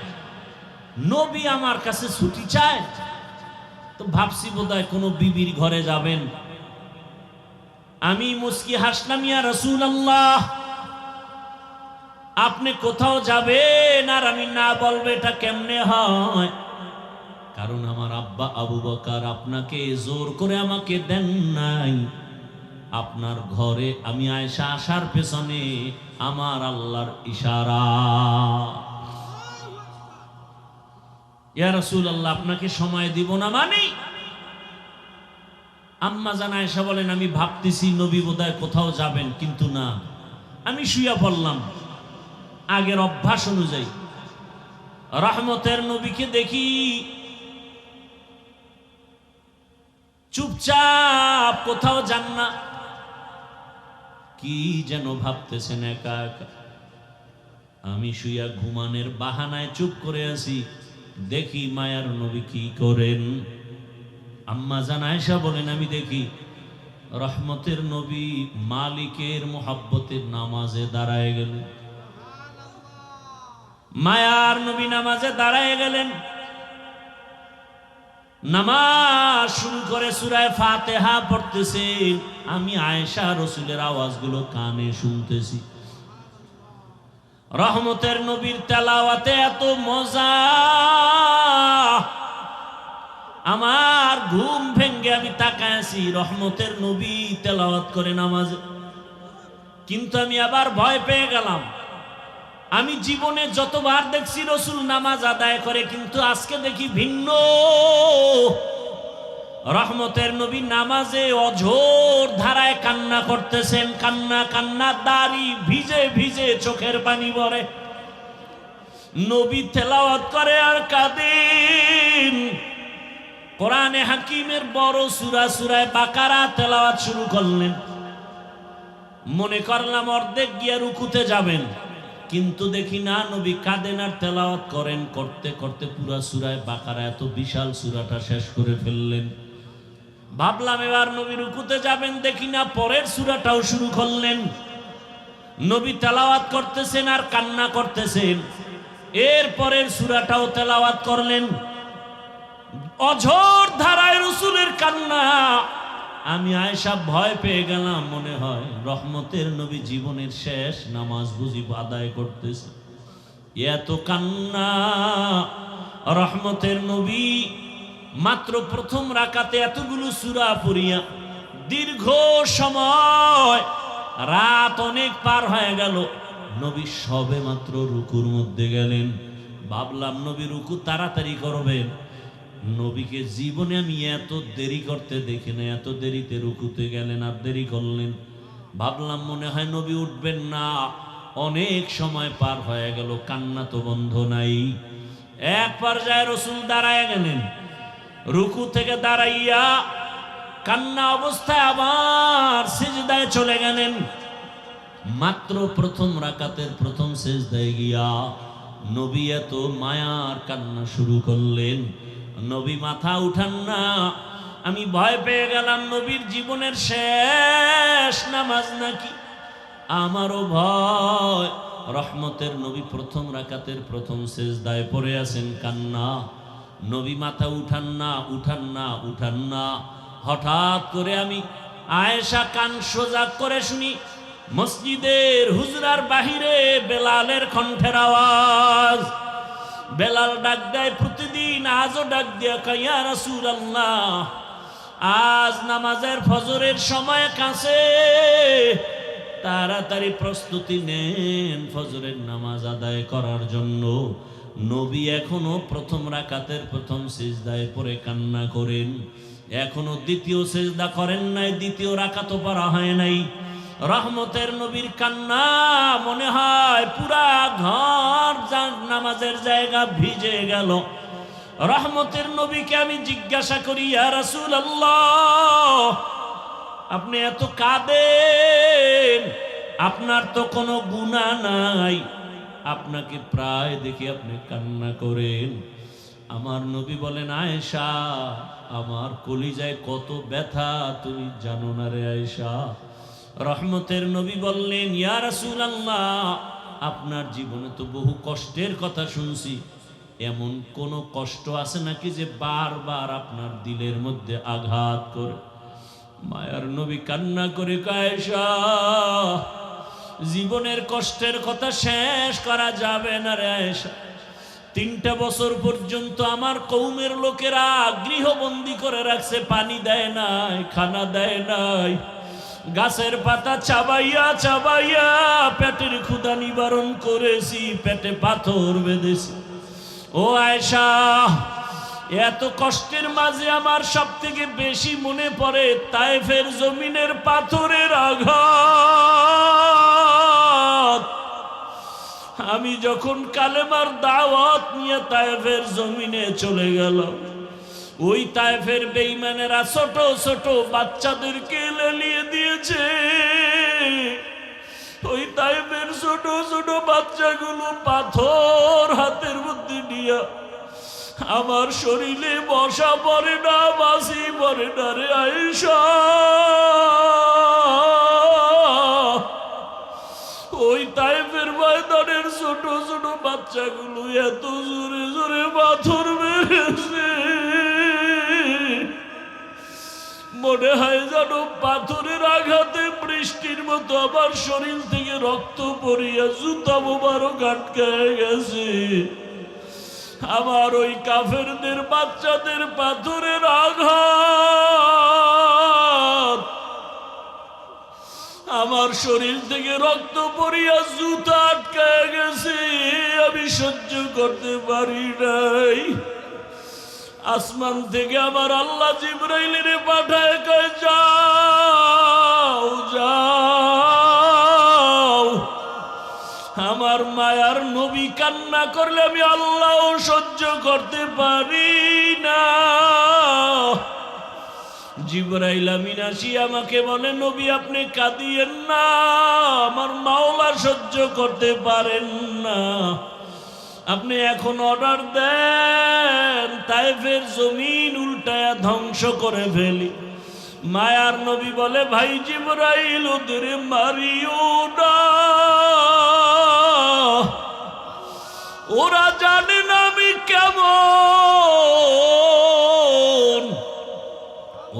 নবী আমার কাছে ছুটি চায়। তো ভাবছি বোধহয় কোনো বিবির ঘরে যাবেন। আমি মুস্কি হাসলাম, ইয়া রাসূলুল্লাহ, আপনি কোথাও যাবেন আর আমি না বলবো, এটা কেমনে হয়? কারণ আমার আব্বা আবু বকর আপনাকে জোর করে আমাকে দেন নাই। আপনার ঘরে আমি আয়েশা আসার পেছনে আমার আল্লাহর ইশারা। ইয়া রাসূলুল্লাহ, আপনাকে সময় দিব না মানে? আম্মা জান আয়েশা বলেন, আমি ভাবতেছি নবী বোধহয় কোথাও যাবেন, কিন্তু না, আমি শুয়া পড়লাম আগের অভ্যাস অনুযায়ী। রহমতের নবীকে দেখি চুপচাপ, কোথাও যান না। কি যেন ভাবতেছেন একা একা। আমি শুইয়া ঘুমানের বাহানায় চুপ করে আছি, দেখি মায়ার নবী কি করেন। আম্মা জান আয়েশা বলেন, আমি দেখি রহমতের নবী মালিকের মোহাব্বতের নামাজে দাঁড়ায় গেলেন। মায়ার নবী নামাজে দাঁড়ায় গেলেন, নামাজ শুরু করে সূরা ফাতিহা পড়তেছেন। আমি আয়েশা রাসূলের আওয়াজগুলো কানে শুনতেছি। রহমতের নবীর তেলাওয়াতে এত মজা, আমার ঘুম ভেঙ্গে আমি তাকায় আছি, রহমতের নবী তেলাওয়াত করে নামাজে। কিন্তু আমি আবার ভয় পেয়ে গেলাম। আমি জীবনে যতবার দেখছি রাসূল নামাজ আদায় করে, কিন্তু আজকে দেখি ভিন্ন। রহমতের নবী নামাজে অঝোর ধারায় কান্না করতেছেন, কান্না কান্না, দাড়ি ভিজে ভিজে চোখের পানি পড়ে। নবী তেলাওয়াত করে আর কাঁদেন। কোরআনে হাকিমের বড় সূরা সূরা বাকারা তেলাওয়াত শুরু করলেন। মনে করলাম অর্ধেক গিয়ে রুকুতে যাবেন, কিন্তু দেখি না, নবী কাঁদেন আর তেলাওয়াত করেন। করতে করতে পুরা সূরা বাকারা, এত বিশাল সূরাটা শেষ করে ফেললেন। ভাবলাম এবার নবী রুকুতে যাবেন, দেখি না, পরের সূরাটাও শুরু করলেন। নবী তেলাওয়াত করতেছেন আর কান্না করতেছেন। এর পরের সূরাটাও তেলাওয়াত করলেন। অঝোর ধারায় রাসূলের কান্না। আমি আয়েশা ভয় পেয়ে গেলাম, মনে হয় রহমতের নবী জীবনের শেষ নামাজ বুঝি আদায় করতেছে। এত কান্না। রহমতের নবী মাত্র প্রথম রাকাতে এতগুলো সূরা পড়িয়া দীর্ঘ সময়, রাত অনেক পার হয়ে গেল, নবী সবে মাত্র রুকুর মধ্যে গেলেন। ভাবলাম নবী রুকু তাড়াতাড়ি করবেন। নবীকে জীবনে আমি এত দেরি করতে দেখি না, এত দেরিতে রুকুতে গেলেন আর দেরি করলেন। ভাবলাম মনে হয় নবী উঠবেন না। অনেক সময় পার হয়ে গেল, কান্না তো বন্ধ নাই। এক পর্যায়ে রাসূল দাঁড়ায় গেলেন, রুকু থেকে দাঁড়াইয়া কান্না অবস্থায় আবার সিজদায় চলে গেলেন। মাত্র প্রথম রাকাতের প্রথম সিজদায় গিয়া নবী এত মায়ার কান্না শুরু করলেন। নবী মাথা উঠান না। আমি ভয় পেয়ে গেলাম, নবীর জীবনের শেষ নামাজ নাকি। আমারও ভয়। রহমতের নবী প্রথম রাকাতের প্রথম সিজদায় পড়ে আছেন, কান্না। নবী মাথা উঠান না, উঠান না, উঠান না। হঠাৎ করে আমি আয়েশা কান সোজা করে শুনি মসজিদের হুজরার বাহিরে বেলালের কণ্ঠের আওয়াজ। বেলাল ডাক দেয় প্রতিদিন, আজও ডাক দিয়া কয়, ইয়া রাসূলুল্লাহ, আজ নামাজের ফজরের সময় কাছে, তাড়াতাড়ি প্রস্তুতি নেন ফজরের নামাজ আদায় করার জন্য। নবী এখনো প্রথম রাকাতের প্রথম সিজদায় পড়ে কান্না করেন, এখনো দ্বিতীয় সিজদা করেন নাই, দ্বিতীয় রাকাতও পড়া হয় নাই। রহমতের নবীর কান্না, মনে হয় পুরা ঘর নামাজের জায়গা ভিজে গেল। রহমতের নবীকে আমি জিজ্ঞাসা করি, ইয়া রাসূলুল্লাহ, আপনি এত কাঁদেন, আপনার তো কোনো গুনাহ নাই, আপনাকে প্রায় দেখি আপনি কান্না করেন। আমার নবী বলেন, আয়েশা, আমার কলিজায় কত ব্যথা তুমি জানো না রে আয়েশা। রহমতের নবী বললেন, ইয়া রাসূলুল্লাহ, আপনার জীবনে তো বহু কষ্টের কথা শুনছি, এমন কোন কষ্ট আছে নাকি যে বারবার আপনার দিলের মধ্যে আঘাত করে? মায়ার নবী কান্না করে, আয়েশা, জীবনের কষ্টের কথা শেষ করা যাবে না রে আয়েশা। 3টা বছর পর্যন্ত আমার কওমের লোকেরা গৃহবন্দী করে রাখছে, পানি দেয় নাই, খানা দেয় নাই, গাছের পাতা চাবাইয়া চাবাইয়া পেটের ক্ষুধা নিবারণ করেছি, পেটে পাথর বেঁধেছি। ও আয়েশা, এত কষ্টের মাঝে আমার সব থেকে বেশি মনে পড়ে তায়েফের জমিনের পাথরের আঘাত। আমি যখন কালেমার দাওয়াত নিয়ে তায়েফের জমিনে চলে গেলাম, ওই তায়েফের বেঈমানেরা ছোট ছোট বাচ্চাদেরকে লেলিয়ে দিয়েছে। ওই তাইফের ছোট ছোট বাচ্চাগুলো পাথর হাতের মধ্যে নিয়ে আমার শরীরে বসা পড়ে না, বাসি পড়ে না রে আয়েশা। ওই তাইফের ময়দানের ছোট ছোট বাচ্চাগুলো এত জোরে জোরে পাথর মেরেছে, মনে হয় যেন পাথরের আঘাতে বৃষ্টির মতো আমার শরীর থেকে রক্ত পড়িয়া জুতা মোবারক আটকায় গেছে। আমার ওই কাফেরদের বাচ্চাদের পাথরের আঘাত আমার শরীর থেকে রক্ত পড়িয়া জুতা আটকায় গেছে, আমি সহ্য করতে পারি নাই। আসমান থেকে আমার আল্লাহ জিবরাইলের পাঠায় কয় যাও যাও, আমার মায়ার নবী কান্না করলে আমি আল্লাহ সহ্য করতে পারি না। জিবরাইল আমিন আসি আমাকে বলে, নবী আপনি কাঁদিয়েন না, আমার মাওলা সহ্য করতে পারেন না, আপনি এখন অর্ডার দেন তাইফের জমিন উল্টায়া ধ্বংস করে ফেলি। মায়ার নবী বলে, ভাই জিবরাইল ওদের মারিও না, ওরা জানে না আমি কেমন,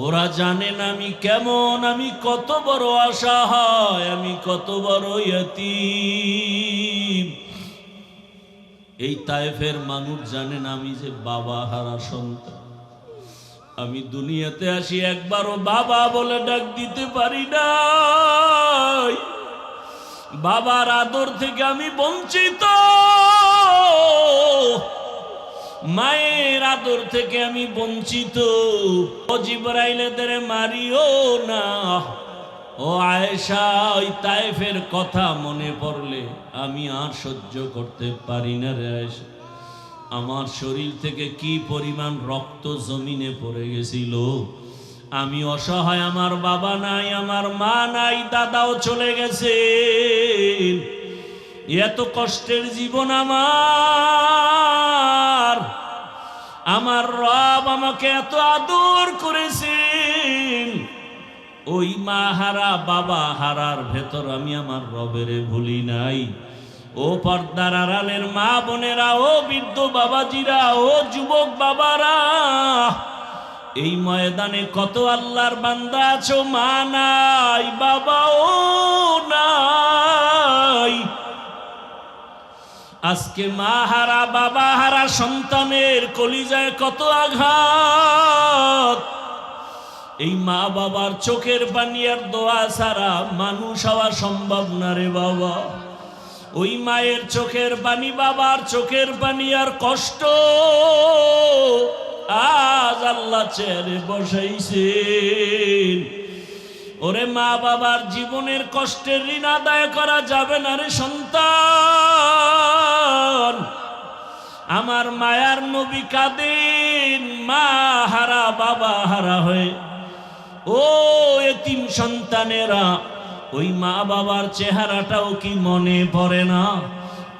ওরা জানে না আমি কেমন, আমি কত বড় অসহায়, আমি কত বড় ইয়তীম। এই তায়েফের মানুষ জানেন আমি যে বাবা হারা সন্তান। আমি দুনিয়াতে আসি একবারও বাবা বলে ডাক দিতে পারি নাই, বাবার আদর থেকে আমি বঞ্চিত, মায়ের আদর থেকে আমি বঞ্চিত। ও জিবরাইল এদের মারিও না। ও আয়েশা, ওই তায়েফের কথা মনে পড়লে আমি আর সহ্য করতে পারি না রে আয়েশা। আমার শরীর থেকে কি পরিমাণ রক্ত জমিনে পড়ে গেছিল। আমি অসহায়, আমার বাবা নাই, আমার মা নাই, দাদাও চলে গেছে। এত কষ্টের জীবন আমার রব আমাকে এত আদর করেছেন। ওই মা হারা বাবা হারার ভেতর আমি আমার রবের ভুলি নাই। ও পর্দার আড়ালের মা বোনেরা, ও বৃদ্ধ বাবাজিরা, ও যুবক বাবারা, এই ময়দানে কত আল্লাহর বান্দা আছো, মা নাই, বাবাও নাই। আজকে মা হারা বাবা হারা সন্তানের কলিজায় কত আঘাত। এই মা বাবার চোখের পানি আর দোয়া ছাড়া মানুষ হওয়া সম্ভব না রে বাবা। ওই মায়ের চোখের পানি, বাবার চোখের পানি আর কষ্ট আজ আল্লাহ চেয়ারে বসাইছেন। ওরে মা বাবার জীবনের কষ্টের ঋণ আদায় করা যাবে না রে সন্তান। আমার মায়ার নবী কাঁদেন মা হারা বাবা হারা হয়ে। ও এতিম সন্তানেরা, ওই মা বাবার চেহারাটাও কি মনে পড়ে না?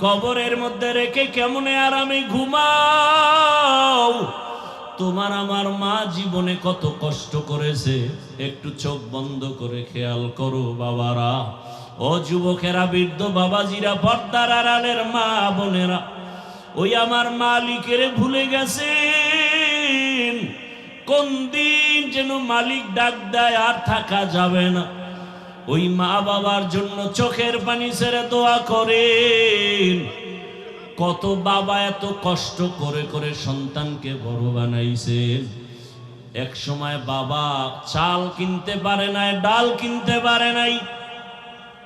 কবরের মধ্যে রেখে কেমনে আরামে ঘুমাও। তোমার আমার মা জীবনে কত কষ্ট করেছে, একটু চোখ বন্ধ করে খেয়াল করো বাবারা। ও যুবকেরা, বৃদ্ধ বাবাজিরা, পর্দার আড়ালের মা বোনেরা, ওই আমার মালিকের ভুলে গেছেন। কোন দিন যেন মালিক ডাক দেয় আর থাকা যাবে না। ওই মা বাবার জন্য চোখের পানি ছেড়ে দোয়া করেন। কত বাবা এত কষ্ট করে করে সন্তানকে বড় বানাইছেন। এক সময় বাবা চাল কিনতে পারে নাই, ডাল কিনতে পারে নাই।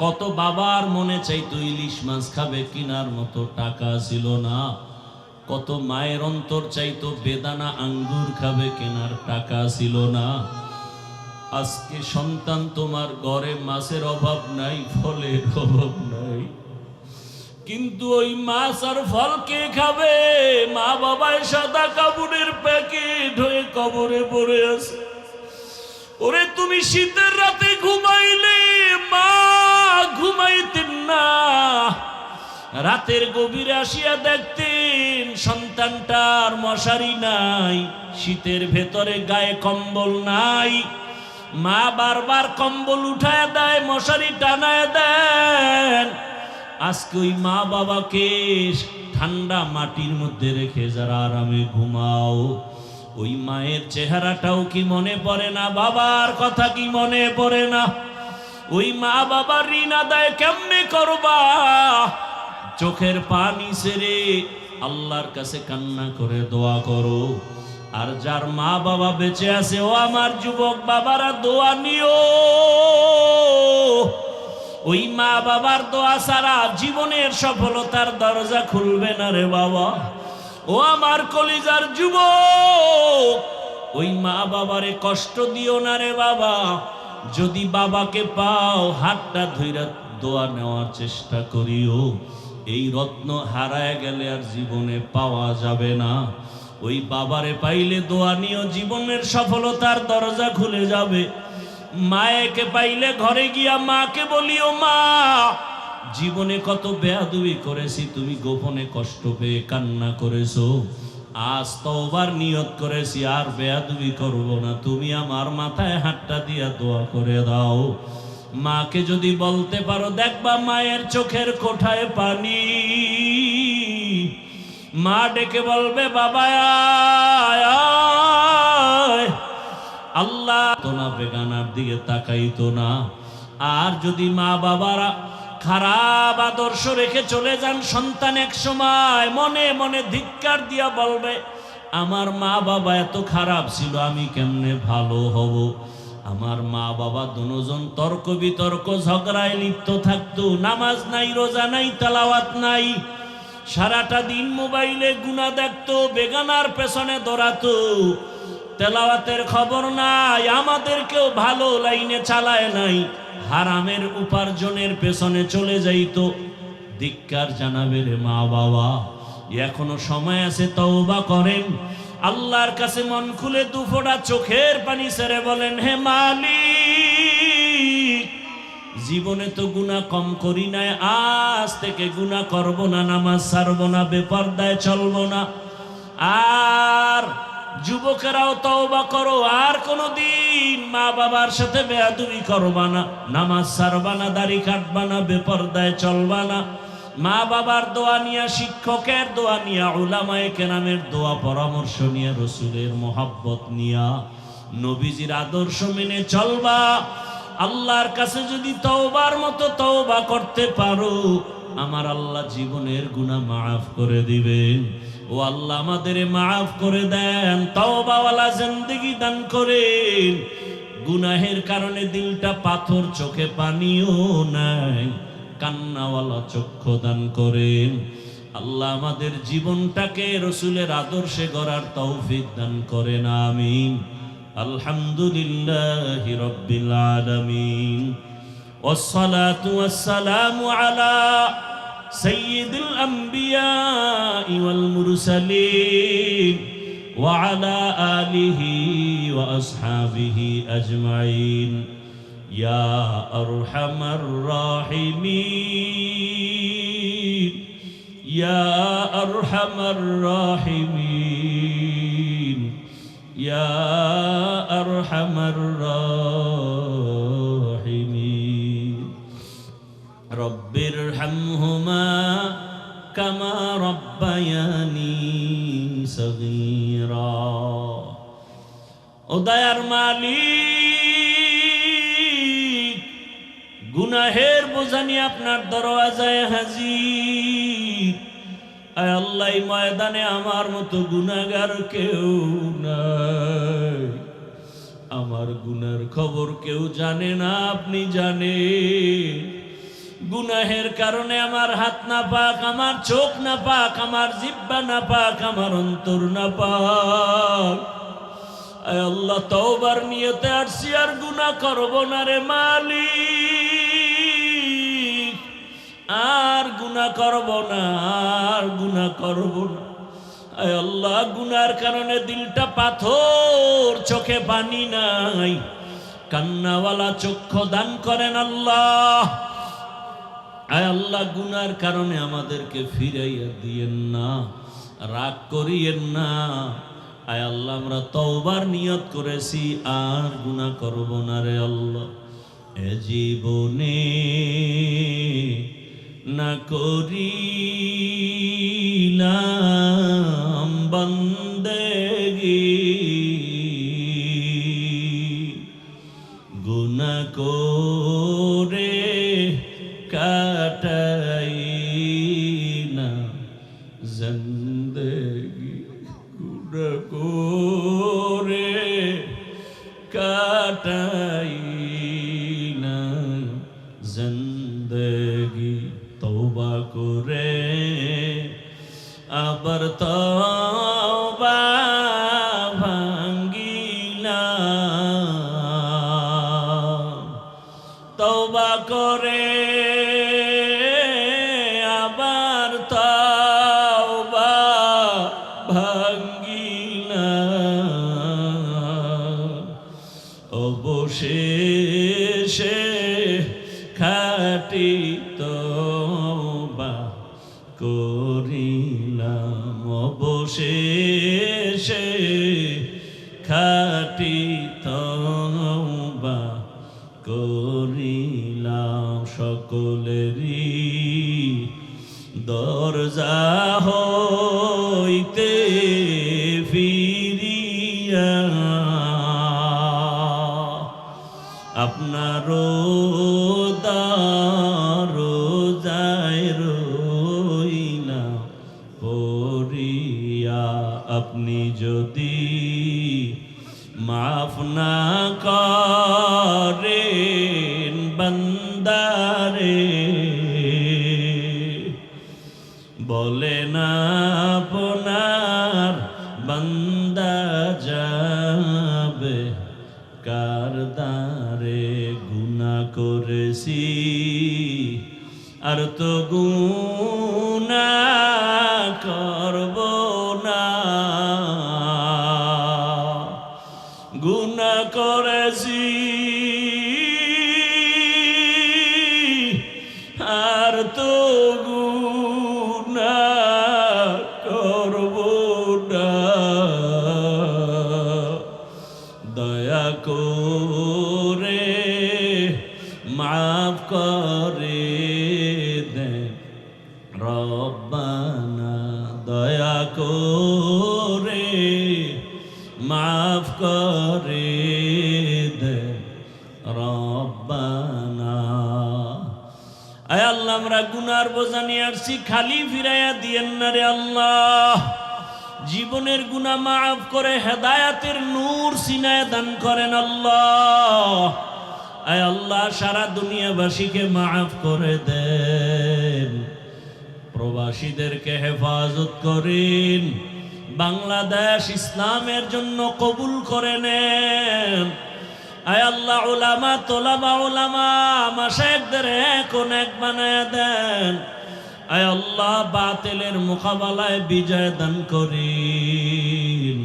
কত বাবার মনে চাইতো ইলিশ মাছ খাবে, কিনার মতো টাকা ছিল না। কত মায়ের অন্তর চাইতো বেদানা আঙ্গুর খাবে, কেনার টাকা ছিল না। আজকে সন্তান তোমার ঘরে মাছের অভাব নাই, ফলের অভাব নাই, কিন্তু ওই মাছ আর ফল কে খাবে? মা বাবায় সাদা কাপড়ের প্যাকেট হয়ে কবরে পড়ে আছে। ওরে তুমি শীতের রাতে ঘুমাইলে মা ঘুমাইতেন না, রাতের গভীরে আসিয়া দেখতেন সন্তানটার মশারি নাই, শীতের ভেতরে গায়ে কম্বল নাই। মা বারবার কম্বল উঠায় দেয়, মশারি টানায় দেন। আজকে ওই মা বাবাকে ঠান্ডা মাটির মধ্যে রেখে যারা আরামে ঘুমাও, ওই মায়ের চেহারাটাও কি মনে পড়ে না? বাবার কথা কি মনে পড়ে না? ওই মা বাবার ঋণ আদায় কেমনে করবা? চোখের পানি ছেড়ে আল্লাহর কাছে কান্না করে দোয়া করো। আর যার মা বাবা বেঁচে আছে, ও আমার যুবক বাবারা, দোয়া নিও। ওই মা বাবার দোয়া ছাড়া জীবনের সফলতার দরজা খুলবে না রে বাবা। ও আমার কলিজার যুবক, ওই মা বাবারে কষ্ট দিও না রে বাবা। যদি বাবাকে পাও, হাতটা ধইরা দোয়া নেওয়ার চেষ্টা করিও। এই রত্ন হারায় গেলে আর জীবনে পাওয়া যাবে না। ওই বাবারে পাইলে দোয়া নিও, জীবনের সফলতার দরজা খুলে যাবে। মায়েকে পাইলে ঘরে গিয়া মাকে বলিও, মা জীবনে কত বেয়াদবি করেছি, তুমি গোপনে কষ্ট পেয়ে কান্না করেছো। আজ তওবার নিয়ত করেছি, আর বেয়াদবি করব না, তুমি আমার মাথায় হাতটা দিয়া দোয়া করে দাও। মাকে যদি বলতে পারো, দেখবা মায়ের চোখের কোঠায় পানি। মা ডেকে বলবে, বাবা আয় আয়। আল্লাহ তো না বেগানার দিকে তাকাইতো না। আর যদি মা বাবারা খারাপ আদর্শ রেখে চলে যান, সন্তান এক সময় মনে মনে ধিক্কার দিয়া বলবে, আমার মা বাবা এত খারাপ ছিল, আমি কেমনে ভালো হব। আমার মা বাবা দুজন তর্ক বিতর্ক ঝগড়ায় লিপ্ত থাকতো, নামাজ নাই, রোজা নাই, তেলাওয়াত নাই, সারাটা দিন মোবাইলে গুনাহ দেখতো, বেগানার পেছনে দৌড়াতো, তেলাওয়াতের খবর নাই, আমাদেরকেও ভালো লাইনে চালায় নাই, হারামের উপার্জনের পেছনে চলে যাইতো। ধিক্কার জানাবে রে মা বাবা, এখনো সময় আছে, তওবা করেন। আল্লাহর কাছে মন খুলে দুফোঁটা চোখের পানি ছেড়ে বলেন, হে মালিক, জীবনে তো গুনাহ কম করি নাই, আজ থেকে গুনাহ করব না, নামাজ ছাড়বো না, বেপরদায় চলবো না। আর যুবকেরাও তওবা করো, আর কোনোদিন মা বাবার সাথে বেয়াদবি করবা না, নামাজ ছাড়বা না, দাড়ি কাটবা না, বেপরদায় চলবা না। মা বাবার দোয়া নিয়া, শিক্ষকের দোয়া নিয়া, উলামায়ে কেরামের দোয়া পরামর্শ নিয়া, রসুলের মোহাব্বত নিয়া, নবীজির আদর্শ মেনে চলবা। আল্লাহর কাছে যদি তওবার মতো তওবা করতে পারো, আমার আল্লাহ জীবনের গুনাহ মাফ করে দিবেন। ও আল্লাহ আমাদের মাফ করে দেন, তওবাওয়ালা জিন্দেগি দান করেন। গুনাহের কারণে দিলটা পাথর, চোখে পানিও নাই, কান্নাওয়ালা চক্ষু দান করেন। আল্লাহ আমাদের জীবনটাকে রসুলের আদর্শে গড়ার তৌফিক দান করেন, আমিন। আলহামদুলিল্লাহি রাব্বিল আলামিন, ওয়াসসালাতু ওয়াসসালামু আলা সাইয়্যিদিল আমবিয়াই ওয়াল মুরসালিন ওয়া আলা আলিহি ওয়া আসহাবিহি আজমাইন। ইয়া আরহামার রাহিমিন, ইয়া আরহামার রাহিমিন, ইয়া আরহামার রাহিমিন। রব্বিরহামহুমা কামা রব্বায়ানি সগীরা। ও দয়ার মালিক, গুনাহের বোঝা নিয়ে আপনার দরওয়াজায় হাজির। আয় আল্লাহ, এই ময়দানে আমার মতো গুনাহগার কেউ নাই। আমার গুনার খবর কেউ জানে না, আপনি জানেন। গুনাহের কারণে আমার হাত না পাক, আমার চোখ না পাক, আমার জিহ্বা না পাক, আমার অন্তর না পাক। আয় আল্লাহ, তওবার নিয়তে আসছি, আর গুনাহ করব না রে মালিক, আর গুনাহ করব না, আর গুনাহ করব না। আয় আল্লাহ, গুনার কারণে দিলটা পাথর, চোখে পানি নাই, কান্নাওয়ালা চক্ষু দান করেন আল্লাহ। আয় আল্লাহ, গুনার কারণে আমাদেরকে ফিরাইয়া দিয়েন না, রাগ করিয়েন না। আয় আল্লাহ, আমরা তওবার নিয়ত করেছি, আর গুনাহ করব না রে আল্লাহ। এ জীবনে না করিলাম বান্দেগি, গুনাহ করে কাটাই না জিন্দেগি, গুনাহ করে কাটাই না জিন্দেগি। তওবা করে আবার তওবা ভাঙ্গিলাম, তওবা করে আবার তওবা ভাঙ্গিলাম, অবশেষে খাঁটি তওবা করিলাম, অবশেষে খাঁটি তওবা করিলাম। সকলেরই দরজা হইতে ফিরিয়া আপনারও দরজায় রইলাম পড়িয়া। আপনি যদি মাফ না করেন বান্দারে, বলে না আপনার বান্দা যাবে কার দ্বারে। গুনাহ করেছি আর তো গুনাহ করব না, গুনাহ করেছি আর তো গুনাহ করব না। দয়া করে মাফ করে দেন রব্বানা, দয়া করে মাফ করে দেন রব্বানা। আয় আল্লাহ, আমরা গুনার বোঝা নিয়ে আসছি, খালি ফিরাইয়া দিয়েন না রে আল্লাহ। জীবনের গুনাহ মাফ করে হেদায়াতের নূর সিনায় দান করেন আল্লাহ। আয় আল্লাহ, সারা দুনিয়াবাসীকে মাফ করে দেন, প্রবাসীদেরকে হেফাজত করেন, বাংলাদেশ ইসলামের জন্য কবুল করে নেন। আয় আল্লাহ, উলামা তোলাবা উলামা মাশায়েখদের এখন এক বানায়া দেন। আয় আল্লাহ, বাতিলের মোকাবেলায় বিজয় দান করেন,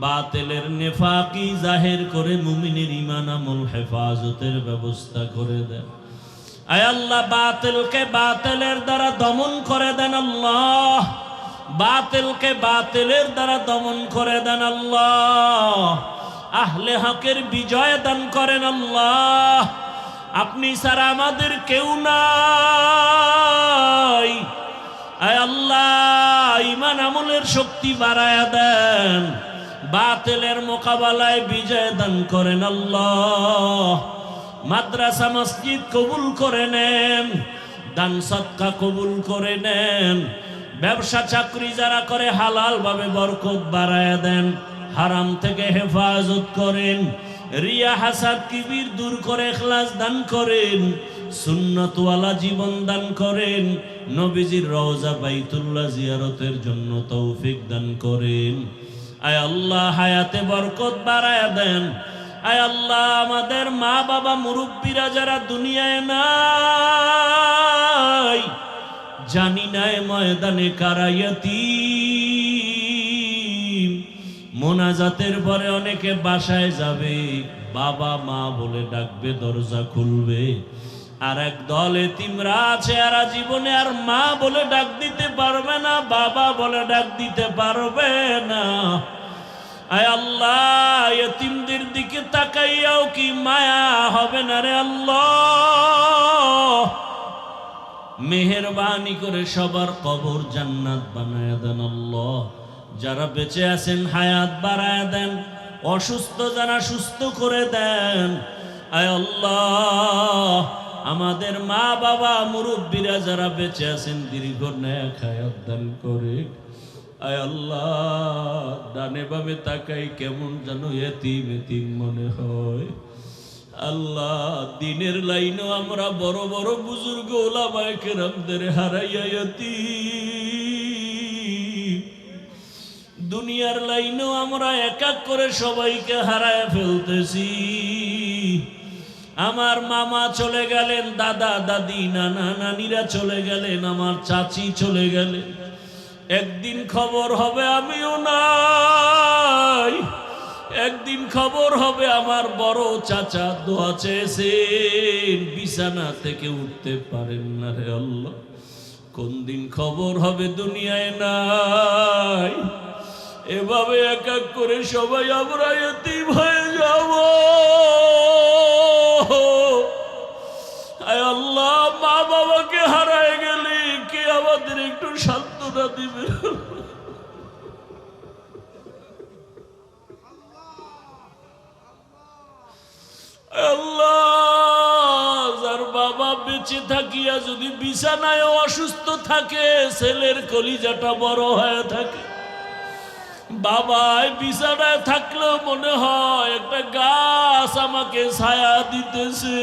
বাতিলের নেফাকি জাহির করে মুমিনের ঈমান আমল হেফাজতের ব্যবস্থা করে দেন। আয় আল্লাহ, বাতিলকে বাতিলের দ্বারা দমন করে দেন আল্লাহ, বাতিলকে বাতিলের দ্বারা দমন করে দেন আল্লাহ। আহলে হকের বিজয় দান করেন আল্লাহ। আপনি ছাড়া আমাদের কেউ নাই। আয় আল্লাহ, ঈমান আমলের শক্তি বাড়ায়া দেন, বাতিলের মোকাবেলায় বিজয় দান করেন আল্লাহ। মাদ্রাসা মসজিদ কবুল করে নেন, দান সদকা কবুল করে নেন, ব্যবসা চাকরি যারা করে হালাল ভাবে বরকত বাড়ায়া দেন, হারাম থেকে হেফাজত করেন, রিয়া হাসাদ কিবির দূর করে ইখলাস দান করেন, সুন্নতওয়ালা জীবন দান করেন, নবীজির রওজা বাইতুল্লাহ জিয়ারতের জন্য তৌফিক দান করেন। আয় আল্লাহ, হায়াতে বরকত বাড়ায়া দেন। আয় আল্লাহ, আমাদের মা বাবা মুরব্বীরা যারা দুনিয়ায় নাই, জানি না ময়দানে কারা ইয়াতীম, মোনাজাতের পরে অনেকে বাসায় যাবে, বাবা মা বলে ডাকবে, দরজা খুলবে। আর এক দল এতিমরা আছে, এরা জীবনে আর মা বলে ডাক দিতে পারবে না, বাবা বলে ডাক দিতে পারবে না। আয় আল্লাহ, এতিমদের দিকে তাকাইয়াও কি মায়া হবে না রে আল্লাহ? মেহেরবানি করে সবার কবর জান্নাত বানায় দেন আল্লাহ। যারা বেঁচে আছেন হায়াত বাড়ায় দেন, অসুস্থ যারা সুস্থ করে দেন। আয় আল্লাহ, আমাদের মা বাবা মুরব্বীরা যারা বেঁচে আছেন দীর্ঘ নেক হায়াত দান করে। আয় আল্লাহ, ডানে বামে তাকাই কেমন যেন এতিম এতিম মনে হয়। আল্লাহ, দিনের লাইনও আমরা বড় বড় বুজুর্গ ওলামায়ে কেরামদের হারাইয়া এতিম, দুনিয়ার লাইনও আমরা এক এক করে সবাইকে হারায় ফেলতেছি। আমার মামা চলে গেলেন, দাদা দাদি নানা নানিরা চলে গেলেন, আমার চাচি চলে গেলেন। একদিন খবর হবে আমিও নাই, একদিন খবর হবে আমার বড় চাচা দোয়া চেয়েছেন, বিছানা থেকে উঠতে পারেন না রে আল্লাহ। কোন দিন খবর হবে দুনিয়ায় নাই। এভাবে এক এক করে সবাই আমরা এতিম হয়ে যাব। আয় আল্লাহ, মা বাবাকে হারায় গেলে কে আমাদের একটু সান্ত্বনা দিবে? আল্লাহ, যার বাবা বেঁচে থাকিয়া যদি বিছানায় অসুস্থ থাকে, ছেলের কলিজাটা বড় হয়ে থাকে। বাবায় বিছানায় থাকলেও মনে হয় একটা গাছ আমাকে ছায়া দিতেছে।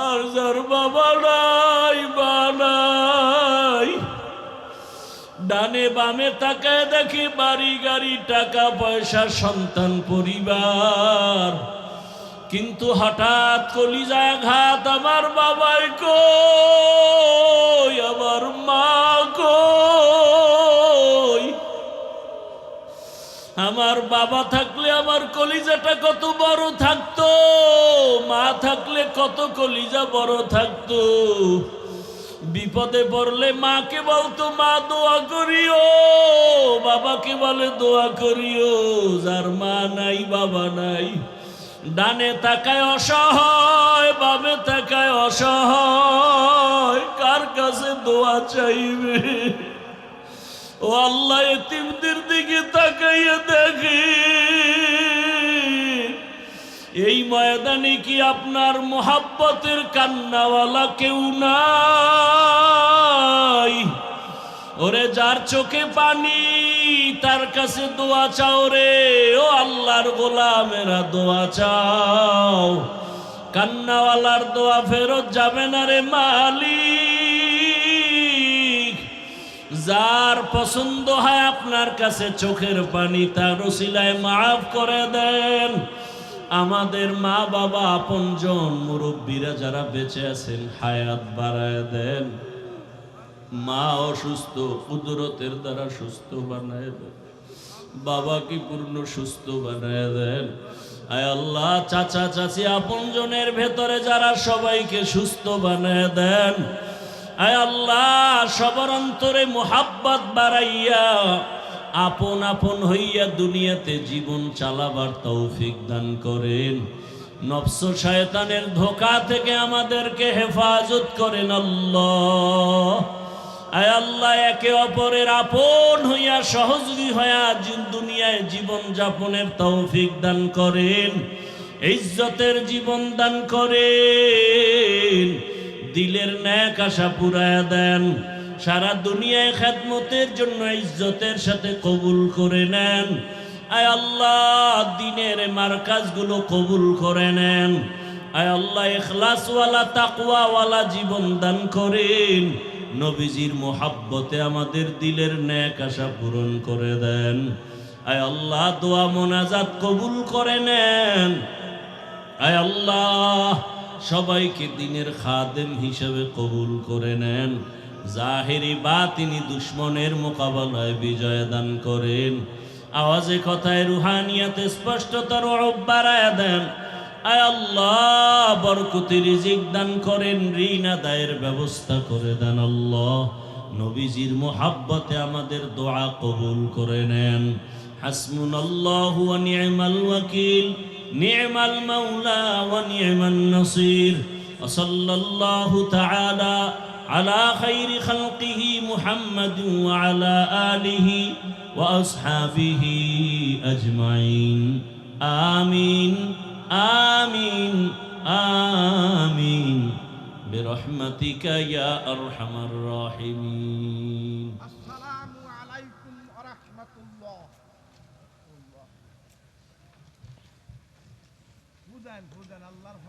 আর যার বাবা নাই, মা নাই, ডানে বামে তাকায় দেখি বাড়ি গাড়ি টাকা পয়সা সন্তান পরিবার, কিন্তু হঠাৎ কলিজায় আঘাত। আমার বাবাই কই, আমার মা কই? আমার বাবা থাকলে আমার কলিজাটা কত বড় থাকতো, মা থাকলে কত কলিজা বড় থাকতো। বিপদে পড়লে মাকে বলতো মা দোয়া করিও, বাবাকে বলে দোয়া করিও। যার মা নাই বাবা নাই, ডানে তাকায় অসহায়, বামে তাকায় অসহায়, কার কাছে দোয়া চাইবে? ও আল্লাহ, এতিমদের দিকে তাকাইয়া দেখি, এই ময়দানে কি আপনার মোহাব্বতের কান্নাওয়ালা কেউ নাই? ওরে যার চোখে পানি, তার কাছে দোয়া চাও রে। ও আল্লাহর গোলামেরা দোয়া চাও, কান্নাওয়ালার দোয়া ফেরত যাবে না রে মালিক। যার পছন্দ হয় আপনার কাছে চোখের পানি, তার ওসিলায় মাফ করে দেন। আমাদের মা বাবা আপনজন মুরব্বীরা যারা বেঁচে আছেন হায়াত বাড়ায় দেন। মা অসুস্থ, কুদরতের দ্বারা সুস্থ বানায় দেন। বাবাকে পূর্ণ সুস্থ বানায় দেন। আয় আল্লাহ, চাচা চাচি আপনজনের ভেতরে যারা, সবাইকে সুস্থ বানায় দেন। আয় আল্লাহ, সবার অন্তরে মোহাব্বত বাড়াইয়া আপন আপন হইয়া দুনিয়াতে জীবন চালাবার তৌফিক দান করেন। নফস শয়তানের ধোঁকা থেকে আমাদেরকে হেফাজত করেন আল্লাহ। আয় আল্লাহ, একে অপরের আপন হইয়া সহযোগী হইয়া দুনিয়ায় জীবন যাপনের তৌফিক দান করেন। ইজ্জতের জীবন দান করেন। দিলের ন্যাক আশা পুরায়া দেন। সারা দুনিয়ায় খেদমতের জন্য ইজ্জতের সাথে কবুল করে নেন। আয় আল্লাহ, দিনের মার্কাজগুলো কবুল করে নেন। আয় আল্লাহ, ইখলাসওয়ালা তাকওয়াওয়ালা জীবন দান করেন। নবীজির মোহাব্বতে আমাদের দিলের ন্যাক আশা পূরণ করে দেন। আয় আল্লাহ, দোয়া মোনাজাত কবুল করে নেন। আয় আল্লাহ, সবাইকে দিনের খাদেম হিসেবে কবুল করে নেন। জাহেরি বাতিনি দুশ্মনের মোকাবেলায় বিজয় দান করেন। আওয়াজে কথায় রুহানিয়াতে স্পষ্টতর রূপ বাড়ায়া দেন। আয় আল্লাহ, বরকতি রিজিক দান করেন, ঋণ আদায়ের ব্যবস্থা করে দেন আল্লাহ। নবীজির মুহাব্বতে আমাদের দোয়া কবুল করে নেন। হাসবুনাল্লাহু ওয়া নি'মাল ওয়াকিল, নি'মাল মাওলা ওয়া নি'মান নাসির। ওয়া সাল্লাল্লাহু তাআলা আলা খাইরি খালকিহি মুহাম্মাদিন ওয়া আলা আলিহি ওয়া আসহাবিহি আজমাইন। আমিন আমিন আমিন বিরহমাতিকা ইয়া আরহামার রাহিমিন।
আসসালামু আলাইকুম ওয়া রাহমাতুল্লাহ। বুঝান আল্লাহর